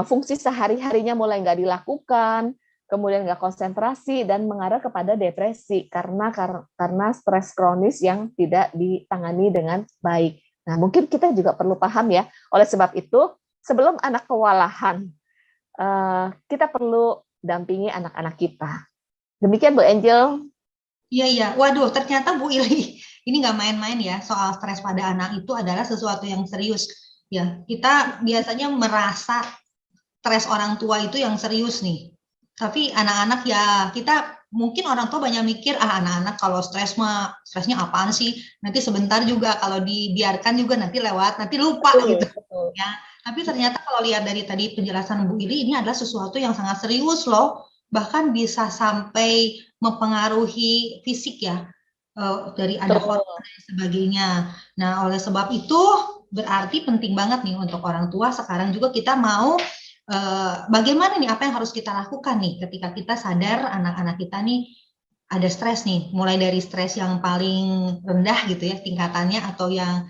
fungsi sehari-harinya mulai nggak dilakukan, kemudian nggak konsentrasi, dan mengarah kepada depresi karena stres kronis yang tidak ditangani dengan baik. Nah, mungkin kita juga perlu paham ya, oleh sebab itu, sebelum anak kewalahan, kita perlu dampingi anak-anak kita. Demikian Bu Angel. Iya. Waduh, ternyata Bu Ili, ini nggak main-main ya, soal stres pada anak itu adalah sesuatu yang serius. Ya, kita biasanya merasa stres orang tua itu yang serius nih. Tapi anak-anak ya, kita mungkin orang tua banyak mikir, anak-anak kalau stres mah, stresnya apaan sih? Nanti sebentar juga, kalau dibiarkan juga nanti lewat, nanti lupa gitu. Ya, tapi ternyata kalau lihat dari tadi penjelasan Bu Ili, ini adalah sesuatu yang sangat serius loh. Bahkan bisa sampai mempengaruhi fisik ya, dari ada hormon dan sebagainya. Nah, oleh sebab itu berarti penting banget nih untuk orang tua sekarang juga kita mau bagaimana nih, apa yang harus kita lakukan nih ketika kita sadar anak-anak kita nih ada stres nih, mulai dari stres yang paling rendah gitu ya tingkatannya, atau yang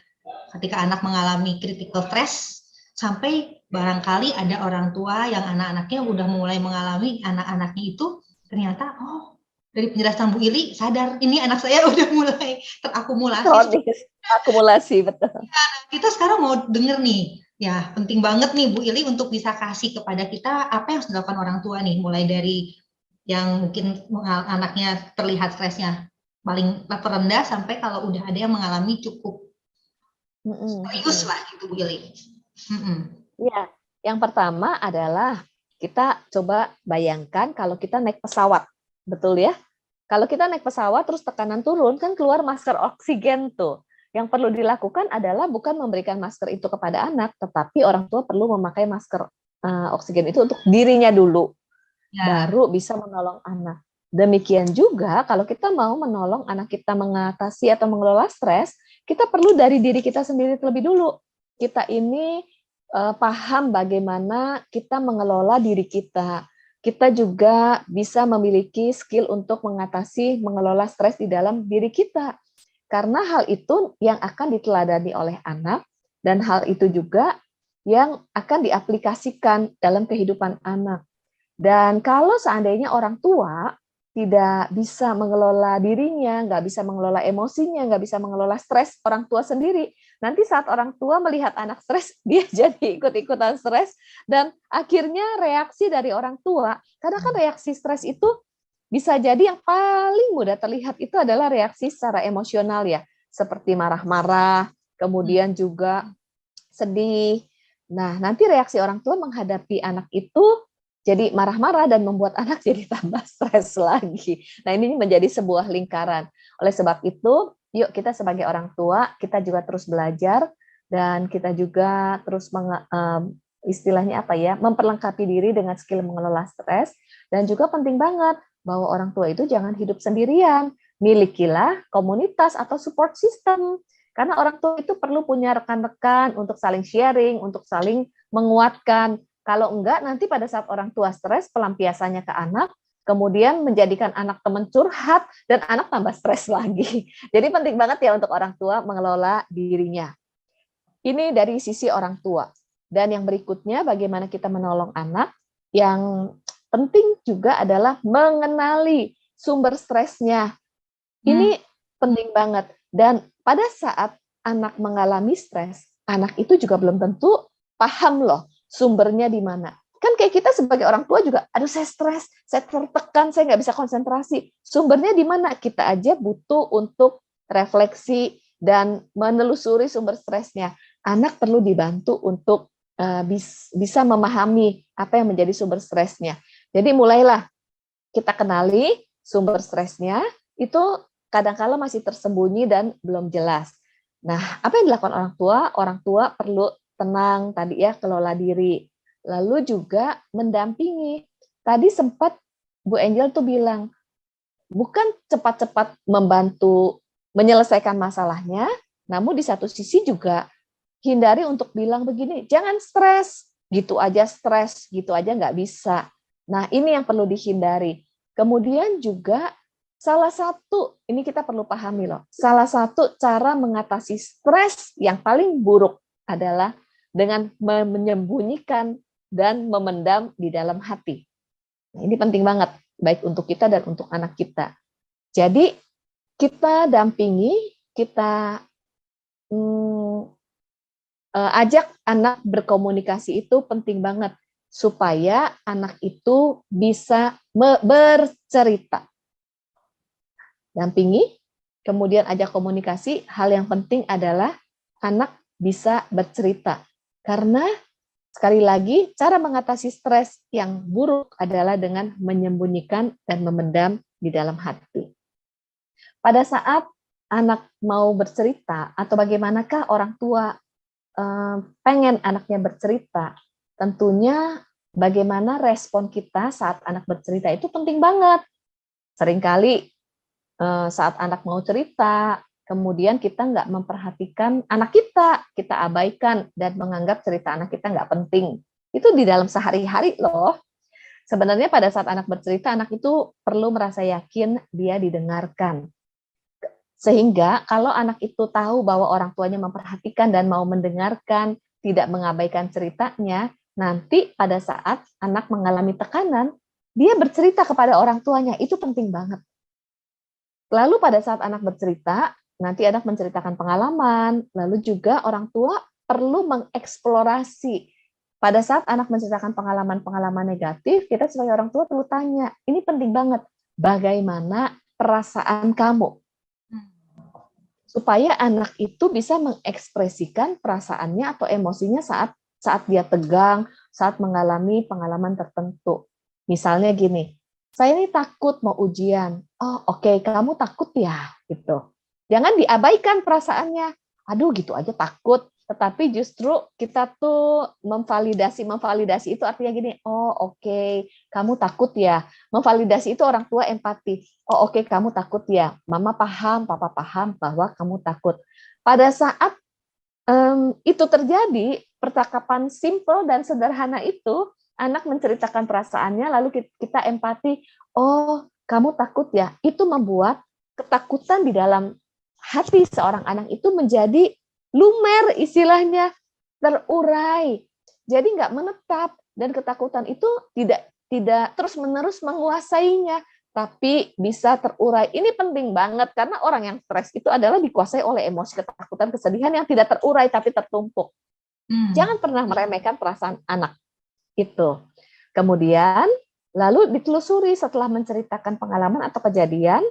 ketika anak mengalami critical stress, sampai barangkali ada orang tua yang anak-anaknya udah mulai mengalami, anak-anaknya itu ternyata, oh dari penjelasan Bu Ili sadar, ini anak saya udah mulai terakumulasi. Akumulasi, betul. Ya, kita sekarang mau denger nih, ya penting banget nih Bu Ili untuk bisa kasih kepada kita apa yang harus dilakukan orang tua nih, mulai dari yang mungkin anaknya terlihat stresnya paling rendah, sampai kalau udah ada yang mengalami cukup serius lah gitu Bu Ili. Ya, yang pertama adalah kita coba bayangkan kalau kita naik pesawat, betul ya? Kalau kita naik pesawat terus tekanan turun, kan keluar masker oksigen tuh. Yang perlu dilakukan adalah bukan memberikan masker itu kepada anak, tetapi orang tua perlu memakai masker oksigen itu untuk dirinya dulu, baru bisa menolong anak. Demikian juga kalau kita mau menolong anak kita mengatasi atau mengelola stres, kita perlu dari diri kita sendiri terlebih dulu. Kita ini paham bagaimana kita mengelola diri kita. Kita juga bisa memiliki skill untuk mengelola stres di dalam diri kita. Karena hal itu yang akan diteladani oleh anak, dan hal itu juga yang akan diaplikasikan dalam kehidupan anak. Dan kalau seandainya orang tua tidak bisa mengelola dirinya, nggak bisa mengelola emosinya, nggak bisa mengelola stres orang tua sendiri, nanti saat orang tua melihat anak stres, dia jadi ikut-ikutan stres, dan akhirnya reaksi dari orang tua, karena kan reaksi stres itu bisa jadi yang paling mudah terlihat itu adalah reaksi secara emosional ya, seperti marah-marah, kemudian juga sedih, Nah, nanti reaksi orang tua menghadapi anak itu jadi marah-marah dan membuat anak jadi tambah stres lagi. Nah, ini menjadi sebuah lingkaran. Oleh sebab itu, yuk kita sebagai orang tua, kita juga terus belajar dan kita juga terus istilahnya apa ya, memperlengkapi diri dengan skill mengelola stres. Dan juga penting banget bahwa orang tua itu jangan hidup sendirian. Milikilah komunitas atau support system. Karena orang tua itu perlu punya rekan-rekan untuk saling sharing, untuk saling menguatkan. Kalau enggak, nanti pada saat orang tua stres, pelampiasannya ke anak, kemudian menjadikan anak teman curhat, dan anak tambah stres lagi. Jadi penting banget ya untuk orang tua mengelola dirinya. Ini dari sisi orang tua. Dan yang berikutnya, bagaimana kita menolong anak, yang penting juga adalah mengenali sumber stresnya. Ini penting banget. Dan pada saat anak mengalami stres, anak itu juga belum tentu paham loh sumbernya di mana. Kan kayak kita sebagai orang tua juga, aduh saya stres, saya tertekan, saya nggak bisa konsentrasi. Sumbernya di mana? Kita aja butuh untuk refleksi dan menelusuri sumber stresnya. Anak perlu dibantu untuk bisa memahami apa yang menjadi sumber stresnya. Jadi mulailah kita kenali sumber stresnya, itu kadang-kala masih tersembunyi dan belum jelas. Nah, apa yang dilakukan orang tua? Orang tua perlu tenang tadi ya, kelola diri. Lalu juga mendampingi. Tadi sempat Bu Angel tuh bilang, bukan cepat-cepat membantu menyelesaikan masalahnya, namun di satu sisi juga hindari untuk bilang begini, jangan stres, gitu aja nggak bisa. Nah, ini yang perlu dihindari. Kemudian juga salah satu, ini kita perlu pahami loh, salah satu cara mengatasi stres yang paling buruk adalah dengan menyembunyikan dan memendam di dalam hati. Nah, ini penting banget, baik untuk kita dan untuk anak kita. Jadi, kita dampingi, kita ajak anak berkomunikasi itu penting banget, supaya anak itu bisa bercerita. Dampingi, kemudian ajak komunikasi, hal yang penting adalah anak bisa bercerita. Karena sekali lagi, cara mengatasi stres yang buruk adalah dengan menyembunyikan dan memendam di dalam hati. Pada saat anak mau bercerita, atau bagaimanakah orang tua pengen anaknya bercerita, tentunya bagaimana respon kita saat anak bercerita itu penting banget. Seringkali saat anak mau cerita, kemudian kita nggak memperhatikan anak kita abaikan dan menganggap cerita anak kita nggak penting. Itu di dalam sehari-hari loh. Sebenarnya pada saat anak bercerita, anak itu perlu merasa yakin dia didengarkan. Sehingga kalau anak itu tahu bahwa orang tuanya memperhatikan dan mau mendengarkan, tidak mengabaikan ceritanya, nanti pada saat anak mengalami tekanan, dia bercerita kepada orang tuanya, itu penting banget. Lalu pada saat anak bercerita, nanti anak menceritakan pengalaman, lalu juga orang tua perlu mengeksplorasi. Pada saat anak menceritakan pengalaman-pengalaman negatif, kita sebagai orang tua perlu tanya, ini penting banget, bagaimana perasaan kamu? Supaya anak itu bisa mengekspresikan perasaannya atau emosinya saat dia tegang, saat mengalami pengalaman tertentu. Misalnya gini, saya ini takut mau ujian. Oh, oke, kamu takut ya, gitu. Jangan diabaikan perasaannya. Aduh, gitu aja takut. Tetapi justru kita tuh memvalidasi itu artinya gini, oh oke, kamu takut ya. Memvalidasi itu orang tua empati. Oh oke, kamu takut ya. Mama paham, papa paham bahwa kamu takut. Pada saat itu terjadi, percakapan simple dan sederhana itu, anak menceritakan perasaannya, lalu kita empati, oh kamu takut ya, itu membuat ketakutan di dalam hati seorang anak itu menjadi lumer, istilahnya terurai, jadi nggak menetap, dan ketakutan itu tidak terus-menerus menguasainya, tapi bisa terurai. Ini penting banget, karena orang yang stres itu adalah dikuasai oleh emosi ketakutan, kesedihan yang tidak terurai tapi tertumpuk. Jangan pernah meremehkan perasaan anak. Itu. Kemudian, lalu ditelusuri setelah menceritakan pengalaman atau kejadian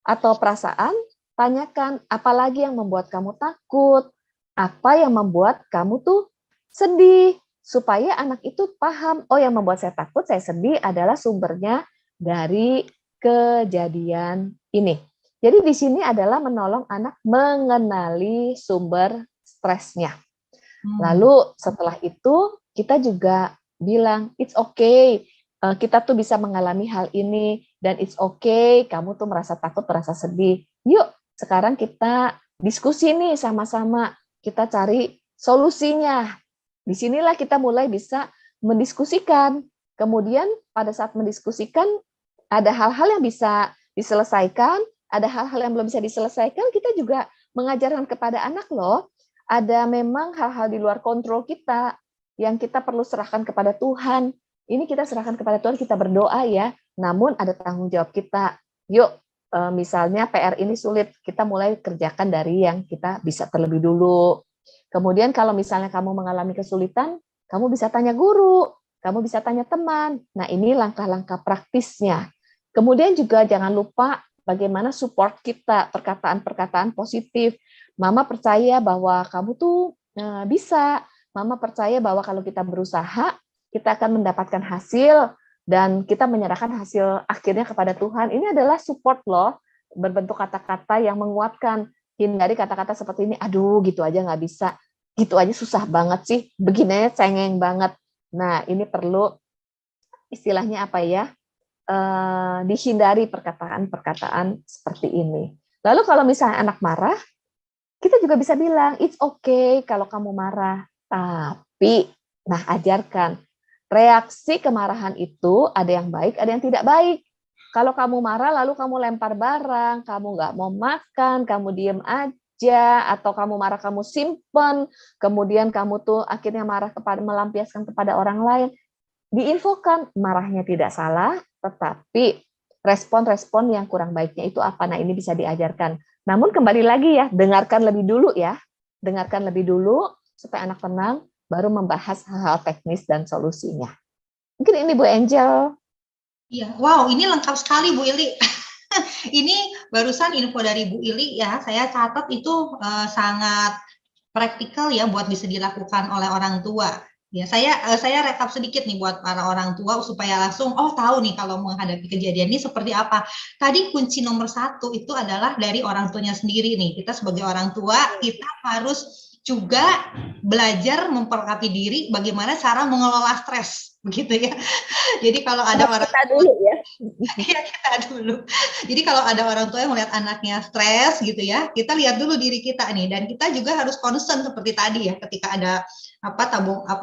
atau perasaan, tanyakan apa lagi yang membuat kamu takut, apa yang membuat kamu tuh sedih, supaya anak itu paham, oh yang membuat saya takut, saya sedih adalah sumbernya dari kejadian ini. Jadi di sini adalah menolong anak mengenali sumber stresnya. Lalu setelah itu kita juga bilang, it's okay, kita tuh bisa mengalami hal ini, dan it's okay, kamu tuh merasa takut, merasa sedih. Yuk, sekarang kita diskusi nih sama-sama, kita cari solusinya. Disinilah kita mulai bisa mendiskusikan. Kemudian pada saat mendiskusikan, ada hal-hal yang bisa diselesaikan, ada hal-hal yang belum bisa diselesaikan, kita juga mengajarkan kepada anak loh, ada memang hal-hal di luar kontrol kita yang kita perlu serahkan kepada Tuhan. Ini kita serahkan kepada Tuhan, kita berdoa ya. Namun ada tanggung jawab kita. Yuk, misalnya PR ini sulit, kita mulai kerjakan dari yang kita bisa terlebih dulu. Kemudian kalau misalnya kamu mengalami kesulitan, kamu bisa tanya guru, kamu bisa tanya teman. Nah, ini langkah-langkah praktisnya. Kemudian juga jangan lupa bagaimana support kita, perkataan-perkataan positif. Mama percaya bahwa kamu tuh bisa. Mama percaya bahwa kalau kita berusaha, kita akan mendapatkan hasil dan kita menyerahkan hasil akhirnya kepada Tuhan. Ini adalah support loh, berbentuk kata-kata yang menguatkan. Hindari kata-kata seperti ini, aduh gitu aja nggak bisa, gitu aja susah banget sih, begini cengeng banget. Nah, ini perlu istilahnya apa ya, dihindari perkataan-perkataan seperti ini. Lalu kalau misalnya anak marah, kita juga bisa bilang, it's okay kalau kamu marah, tapi, nah ajarkan, reaksi kemarahan itu ada yang baik, ada yang tidak baik. Kalau kamu marah lalu kamu lempar barang, kamu nggak mau makan, kamu diem aja, atau kamu marah kamu simpen, kemudian kamu tuh akhirnya marah kepada melampiaskan kepada orang lain, diinfokan marahnya tidak salah, tetapi respon-respon yang kurang baiknya itu apa? Nah, ini bisa diajarkan. Namun kembali lagi ya, dengarkan lebih dulu ya. Dengarkan lebih dulu supaya anak tenang, baru membahas hal-hal teknis dan solusinya. Mungkin ini Bu Angel. Iya, wow, ini lengkap sekali Bu Ili. Ini barusan info dari Bu Ili ya, saya catat itu sangat praktikal ya buat bisa dilakukan oleh orang tua. Ya, saya rekap sedikit nih buat para orang tua supaya langsung tahu nih kalau menghadapi kejadian ini seperti apa. Tadi kunci nomor 1 itu adalah dari orang tuanya sendiri nih. Kita sebagai orang tua kita harus juga belajar memperhati diri bagaimana cara mengelola stres begitu ya. Jadi kalau ada orang kita dulu ya. Ya kita dulu. Jadi kalau ada orang tua yang melihat anaknya stres gitu ya, kita lihat dulu diri kita nih, dan kita juga harus concern seperti tadi ya, ketika ada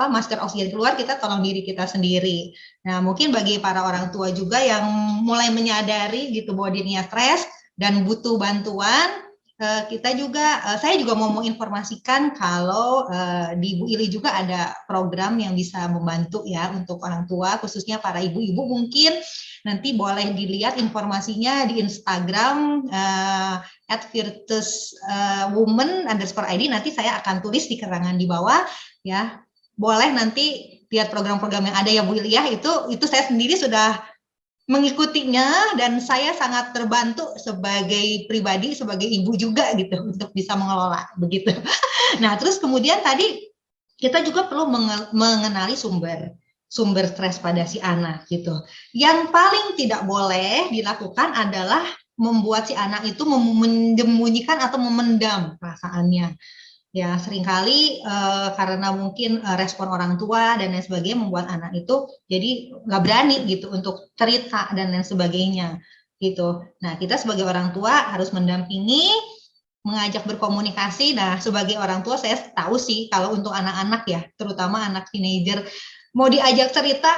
masker oksigen keluar, kita tolong diri kita sendiri. Nah mungkin bagi para orang tua juga yang mulai menyadari gitu bahwa dirinya stres dan butuh bantuan, saya juga mau menginformasikan kalau di Bu Ili juga ada program yang bisa membantu ya untuk orang tua, khususnya para ibu-ibu. Mungkin nanti boleh dilihat informasinya di Instagram @virtuswoman_id. Nanti saya akan tulis di keterangan di bawah ya. Boleh nanti lihat program-program yang ada ya Bu Ili ya. Itu saya sendiri sudah mengikutinya dan saya sangat terbantu sebagai pribadi, sebagai ibu juga gitu untuk bisa mengelola begitu. Nah, terus kemudian tadi kita juga perlu mengenali sumber stres pada si anak gitu. Yang paling tidak boleh dilakukan adalah membuat si anak itu menyembunyikan atau memendam perasaannya. Ya, seringkali karena mungkin respon orang tua dan lain sebagainya membuat anak itu jadi nggak berani gitu untuk cerita dan lain sebagainya gitu. Nah, kita sebagai orang tua harus mendampingi, mengajak berkomunikasi. Nah, sebagai orang tua saya tahu sih kalau untuk anak-anak ya, terutama anak teenager, mau diajak cerita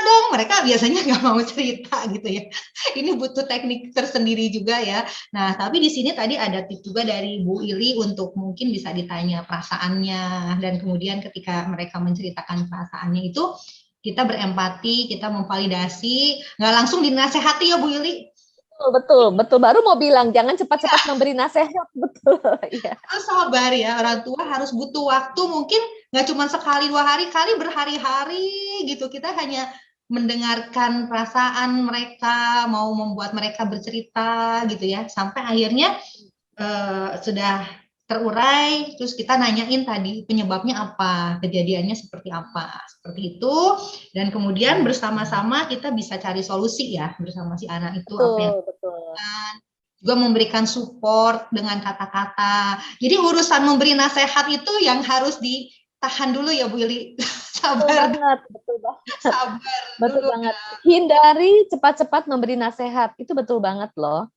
dong, mereka biasanya nggak mau cerita gitu ya. Ini butuh teknik tersendiri juga ya. Nah, tapi di sini tadi ada tips juga dari Bu Ili untuk mungkin bisa ditanya perasaannya, dan kemudian ketika mereka menceritakan perasaannya itu kita berempati, kita memvalidasi, nggak langsung dinasehati ya Bu Ili. Betul. Baru mau bilang jangan cepat-cepat memberi nasihat, betul. Ya. Harus sabar ya, orang tua harus butuh waktu, mungkin nggak cuma sekali 2 hari, kali berhari-hari gitu. Kita hanya mendengarkan perasaan mereka, mau membuat mereka bercerita gitu ya, sampai akhirnya sudah terurai, terus kita nanyain tadi penyebabnya apa, kejadiannya seperti apa, seperti itu, dan kemudian bersama-sama kita bisa cari solusi ya bersama si anak itu apa yang Betul, betul. juga memberikan support dengan kata-kata. Jadi urusan memberi nasihat itu yang harus ditahan dulu ya Bu Ili. Betul Sabar, banget, betul banget. sabar Betul dulu. banget. Hindari cepat-cepat memberi nasihat. Itu betul banget loh.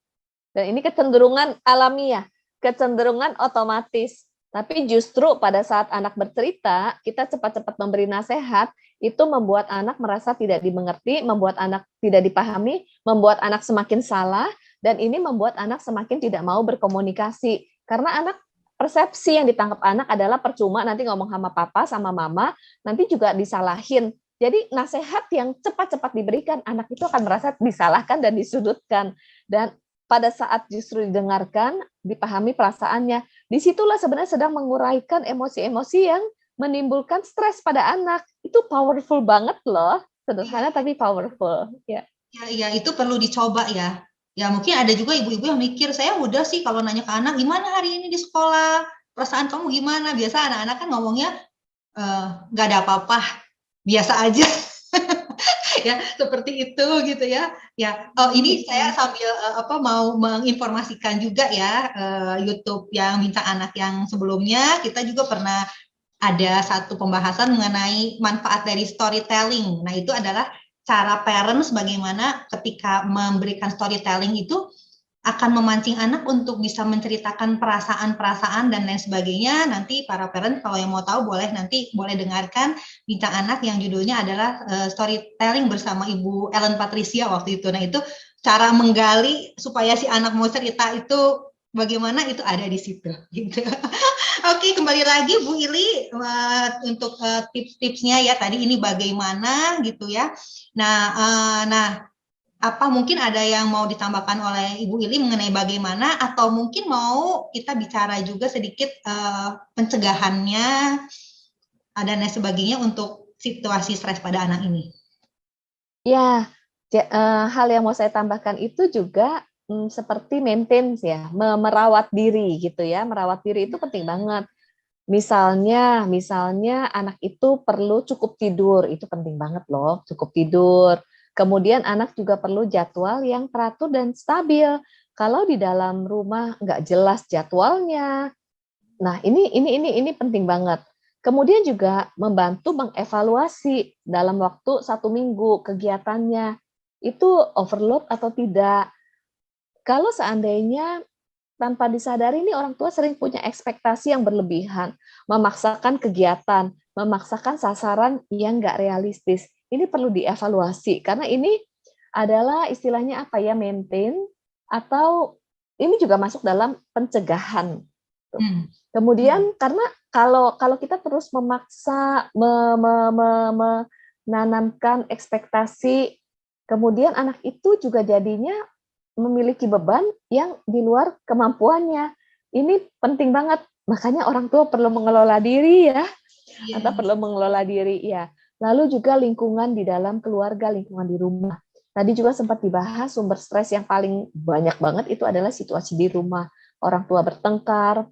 Dan ini kecenderungan alamiah, kecenderungan otomatis. Tapi justru pada saat anak bercerita, kita cepat-cepat memberi nasihat, itu membuat anak merasa tidak dimengerti, membuat anak tidak dipahami, membuat anak semakin salah, dan ini membuat anak semakin tidak mau berkomunikasi. Karena anak persepsi yang ditangkap anak adalah percuma nanti ngomong sama papa, sama mama, nanti juga disalahin. Jadi nasihat yang cepat-cepat diberikan, anak itu akan merasa disalahkan dan disudutkan. Dan pada saat justru didengarkan, dipahami perasaannya, disitulah sebenarnya sedang menguraikan emosi-emosi yang menimbulkan stres pada anak. Itu powerful banget loh, sederhana tapi powerful. Ya. Ya, itu perlu dicoba ya. Ya mungkin ada juga ibu-ibu yang mikir, saya udah sih kalau nanya ke anak, gimana hari ini di sekolah, perasaan kamu gimana? Biasa anak-anak kan ngomongnya, nggak ada apa-apa, biasa aja. Ya seperti itu gitu ya. Ya, ini saya sambil mau menginformasikan juga ya, YouTube yang Bincang Anak yang sebelumnya kita juga pernah ada satu pembahasan mengenai manfaat dari storytelling. Nah, itu adalah cara parents bagaimana ketika memberikan storytelling itu akan memancing anak untuk bisa menceritakan perasaan-perasaan dan lain sebagainya. Nanti para parent kalau yang mau tahu nanti boleh dengarkan Bincang Anak yang judulnya adalah storytelling bersama Ibu Ellen Patricia waktu itu. Nah, itu cara menggali supaya si anak mau cerita itu bagaimana, itu ada di situ gitu. Oke, kembali lagi Bu Ili untuk tips-tipsnya ya, tadi ini bagaimana gitu ya. Nah, apa mungkin ada yang mau ditambahkan oleh Ibu Ili mengenai bagaimana, atau mungkin mau kita bicara juga sedikit pencegahannya dan lain sebagainya untuk situasi stres pada anak ini? Ya, hal yang mau saya tambahkan itu juga seperti maintenance ya, merawat diri gitu ya. Merawat diri itu penting banget. Misalnya anak itu perlu cukup tidur, itu penting banget loh, cukup tidur. Kemudian anak juga perlu jadwal yang teratur dan stabil. Kalau di dalam rumah nggak jelas jadwalnya, nah ini penting banget. Kemudian juga membantu mengevaluasi dalam waktu 1 minggu kegiatannya itu overload atau tidak. Kalau seandainya tanpa disadari ini orang tua sering punya ekspektasi yang berlebihan, memaksakan kegiatan, memaksakan sasaran yang nggak realistis. Ini perlu dievaluasi karena ini adalah istilahnya apa ya, maintain, atau ini juga masuk dalam pencegahan. Kemudian karena kalau kita terus memaksa menanamkan ekspektasi, kemudian anak itu juga jadinya memiliki beban yang di luar kemampuannya. Ini penting banget. Makanya orang tua perlu mengelola diri ya, atau perlu mengelola diri ya. Lalu juga lingkungan di dalam keluarga, lingkungan di rumah. Tadi juga sempat dibahas sumber stres yang paling banyak banget itu adalah situasi di rumah. Orang tua bertengkar,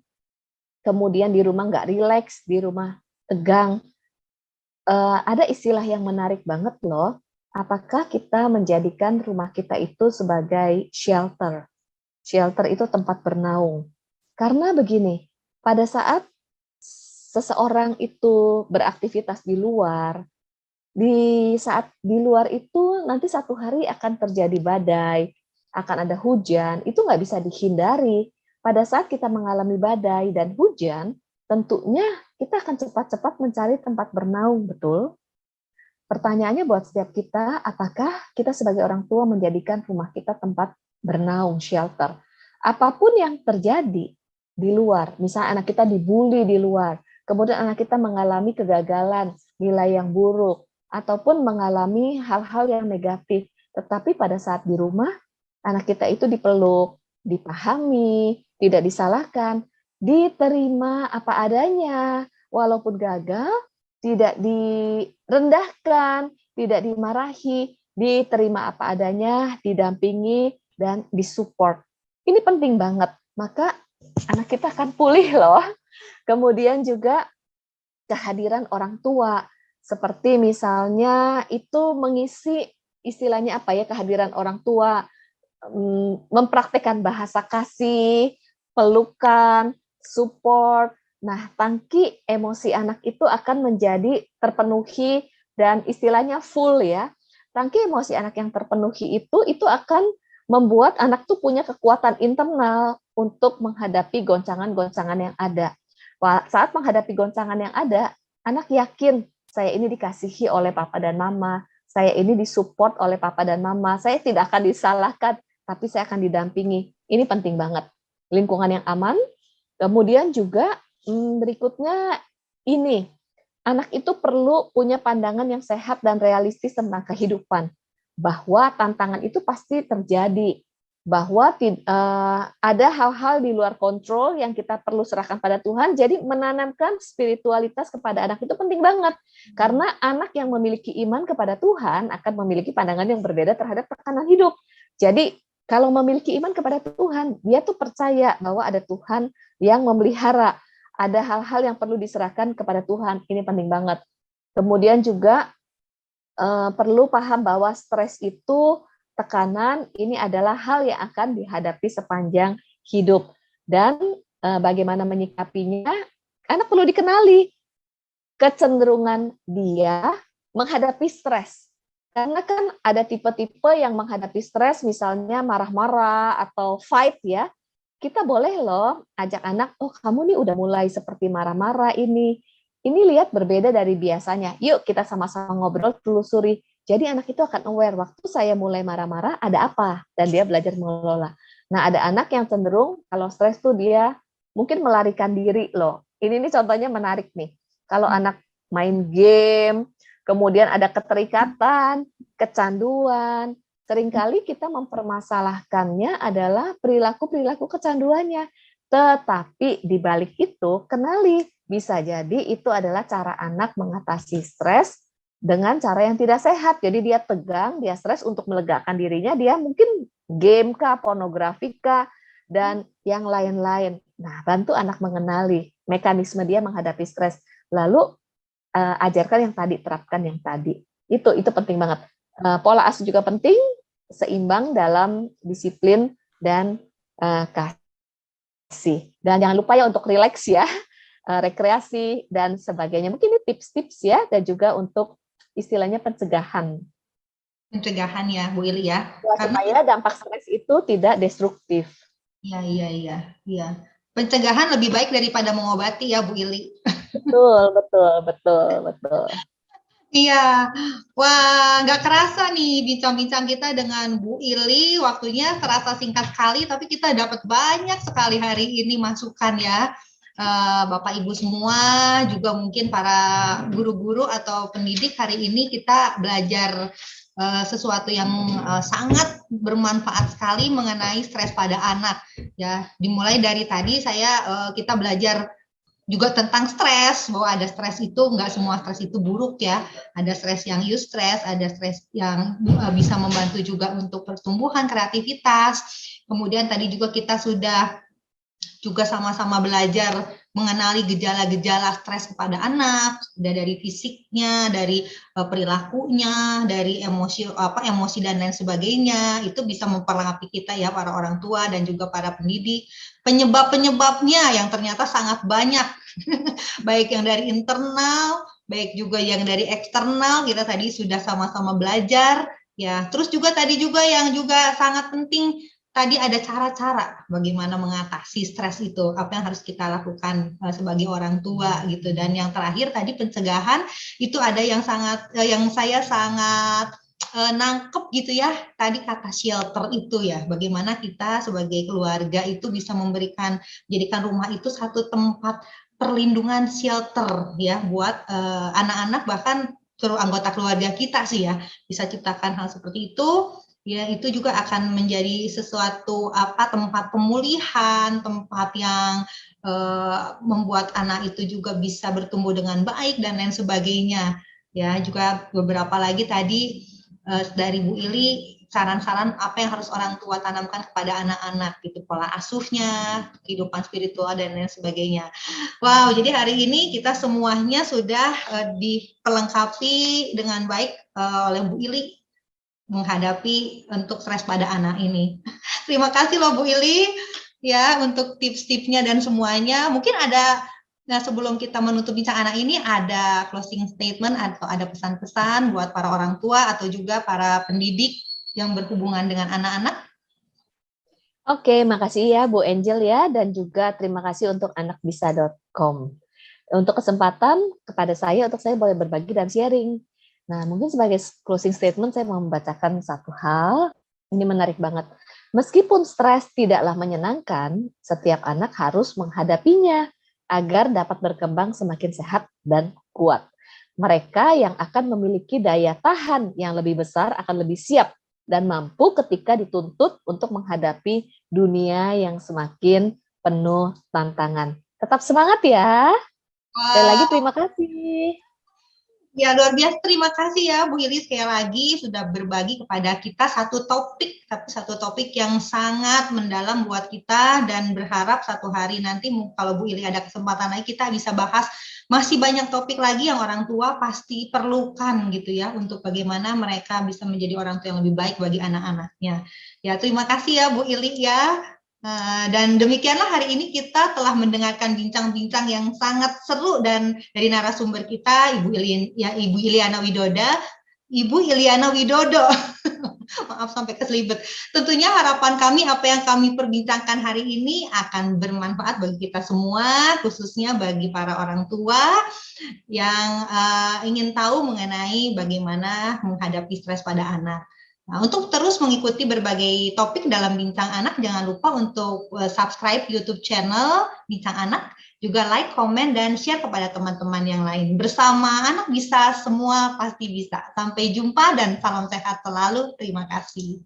kemudian di rumah nggak rileks, di rumah tegang. Ada istilah yang menarik banget loh. Apakah kita menjadikan rumah kita itu sebagai shelter? Shelter itu tempat bernaung. Karena begini, pada saat seseorang itu beraktivitas di luar, di saat di luar itu nanti satu hari akan terjadi badai, akan ada hujan, itu nggak bisa dihindari. Pada saat kita mengalami badai dan hujan, tentunya kita akan cepat-cepat mencari tempat bernaung, betul? Pertanyaannya buat setiap kita, apakah kita sebagai orang tua menjadikan rumah kita tempat bernaung, shelter? Apapun yang terjadi di luar, misalnya anak kita dibully di luar, kemudian anak kita mengalami kegagalan, nilai yang buruk, ataupun mengalami hal-hal yang negatif, tetapi pada saat di rumah, anak kita itu dipeluk, dipahami, tidak disalahkan, diterima apa adanya, walaupun gagal, tidak direndahkan, tidak dimarahi, diterima apa adanya, didampingi, dan disupport. Ini penting banget. Maka anak kita akan pulih loh. Kemudian juga kehadiran orang tua, seperti misalnya itu mengisi istilahnya apa ya, kehadiran orang tua, mempraktekkan bahasa kasih, pelukan, support. Nah, tangki emosi anak itu akan menjadi terpenuhi dan istilahnya full ya. Tangki emosi anak yang terpenuhi itu akan membuat anak tuh punya kekuatan internal untuk menghadapi goncangan-goncangan yang ada. Saat menghadapi goncangan yang ada, anak yakin saya ini dikasihi oleh papa dan mama, saya ini disupport oleh papa dan mama, saya tidak akan disalahkan, tapi saya akan didampingi. Ini penting banget. Lingkungan yang aman. Kemudian juga berikutnya ini, anak itu perlu punya pandangan yang sehat dan realistis tentang kehidupan. Bahwa tantangan itu pasti terjadi. Bahwa ada hal-hal di luar kontrol yang kita perlu serahkan pada Tuhan. Jadi menanamkan spiritualitas kepada anak itu penting banget. Karena anak yang memiliki iman kepada Tuhan akan memiliki pandangan yang berbeda terhadap tekanan hidup. Jadi kalau memiliki iman kepada Tuhan, dia tuh percaya bahwa ada Tuhan yang memelihara. Ada hal-hal yang perlu diserahkan kepada Tuhan. Ini penting banget. Kemudian juga perlu paham bahwa stres itu, tekanan, ini adalah hal yang akan dihadapi sepanjang hidup. Dan bagaimana menyikapinya, anak perlu dikenali kecenderungan dia menghadapi stres. Karena kan ada tipe-tipe yang menghadapi stres, misalnya marah-marah atau fight ya. Kita boleh loh ajak anak, oh kamu nih udah mulai seperti marah-marah ini. Ini lihat berbeda dari biasanya. Yuk kita sama-sama ngobrol, telusuri. Jadi anak itu akan aware, waktu saya mulai marah-marah ada apa? Dan dia belajar mengelola. Nah ada anak yang cenderung kalau stres tuh dia mungkin melarikan diri loh. Ini nih contohnya menarik nih. Kalau anak main game, kemudian ada keterikatan, kecanduan, seringkali kita mempermasalahkannya adalah perilaku-perilaku kecanduannya. Tetapi di balik itu, kenali, bisa jadi itu adalah cara anak mengatasi stres dengan cara yang tidak sehat. Jadi dia tegang, dia stres untuk melegakan dirinya, dia mungkin game kah, pornografi kah, dan yang lain-lain. Nah, bantu anak mengenali mekanisme dia menghadapi stres. Lalu ajarkan yang tadi, terapkan yang tadi. Itu penting banget. Pola asuh juga penting, seimbang dalam disiplin dan kasih. Dan jangan lupa ya untuk rileks ya, rekreasi dan sebagainya. Mungkin ini tips-tips ya, dan juga untuk istilahnya pencegahan. Pencegahan ya, Bu Ili ya. Supaya dampak stres itu tidak destruktif. Iya. Pencegahan lebih baik daripada mengobati ya, Bu Ili. Betul. Iya, wah nggak kerasa nih bincang-bincang kita dengan Bu Ili, waktunya terasa singkat sekali, tapi kita dapat banyak sekali hari ini masukan ya. Bapak Ibu semua, juga mungkin para guru-guru atau pendidik, hari ini kita belajar sesuatu yang sangat bermanfaat sekali mengenai stres pada anak. Ya, dimulai dari tadi kita belajar juga tentang stres, bahwa ada stres itu, nggak semua stres itu buruk ya, ada stres yang eustress, ada stres yang bisa membantu juga untuk pertumbuhan kreativitas. Kemudian tadi juga kita sudah juga sama-sama belajar mengenali gejala-gejala stres kepada anak, dari fisiknya, dari perilakunya, dari emosi dan lain sebagainya. Itu bisa memperlengkapi kita ya, para orang tua dan juga para pendidik. Penyebab-penyebabnya yang ternyata sangat banyak, baik yang dari internal, baik juga yang dari eksternal. Kita tadi sudah sama-sama belajar ya. Terus juga tadi juga yang juga sangat penting, tadi ada cara-cara bagaimana mengatasi stres itu, apa yang harus kita lakukan sebagai orang tua gitu. Dan yang terakhir tadi pencegahan, itu ada yang saya sangat nangkep gitu ya, tadi kata shelter itu ya, bagaimana kita sebagai keluarga itu bisa jadikan rumah itu satu tempat perlindungan, shelter ya, buat anak-anak, bahkan seluruh anggota keluarga kita sih ya, bisa ciptakan hal seperti itu. Ya, itu juga akan menjadi sesuatu tempat pemulihan, tempat yang membuat anak itu juga bisa bertumbuh dengan baik dan lain sebagainya. Ya, juga beberapa lagi tadi dari Bu Ili saran-saran apa yang harus orang tua tanamkan kepada anak-anak gitu, pola asuhnya, kehidupan spiritual dan lain sebagainya. Wow, jadi hari ini kita semuanya sudah dipelengkapi dengan baik oleh Bu Ili menghadapi untuk stres pada anak ini. Terima kasih loh Bu Ili ya untuk tips-tipsnya dan semuanya. Mungkin ada, nah sebelum kita menutup bincang anak ini, ada closing statement atau ada pesan-pesan buat para orang tua atau juga para pendidik yang berhubungan dengan anak-anak. Oke, makasih ya Bu Angel ya, dan juga terima kasih untuk anakbisa.com. Untuk kesempatan kepada saya, untuk saya boleh berbagi dan sharing. Nah, mungkin sebagai closing statement saya mau membacakan satu hal, ini menarik banget. Meskipun stres tidaklah menyenangkan, setiap anak harus menghadapinya agar dapat berkembang semakin sehat dan kuat. Mereka yang akan memiliki daya tahan yang lebih besar akan lebih siap dan mampu ketika dituntut untuk menghadapi dunia yang semakin penuh tantangan. Tetap semangat ya. Sekali lagi terima kasih. Ya, luar biasa. Terima kasih ya Bu Ili sekali lagi sudah berbagi kepada kita satu topik yang sangat mendalam buat kita, dan berharap satu hari nanti kalau Bu Ili ada kesempatan lagi kita bisa bahas masih banyak topik lagi yang orang tua pasti perlukan gitu ya, untuk bagaimana mereka bisa menjadi orang tua yang lebih baik bagi anak-anaknya. Ya, terima kasih ya Bu Ili ya. Dan demikianlah hari ini kita telah mendengarkan bincang-bincang yang sangat seru dan dari narasumber kita Ibu Iliana Widodo. Maaf sampai keselibet. Tentunya harapan kami apa yang kami perbincangkan hari ini akan bermanfaat bagi kita semua, khususnya bagi para orang tua yang ingin tahu mengenai bagaimana menghadapi stres pada anak. Nah, untuk terus mengikuti berbagai topik dalam Bincang Anak, jangan lupa untuk subscribe YouTube channel Bincang Anak, juga like, komen, dan share kepada teman-teman yang lain. Bersama anak bisa, semua pasti bisa. Sampai jumpa dan salam sehat selalu. Terima kasih.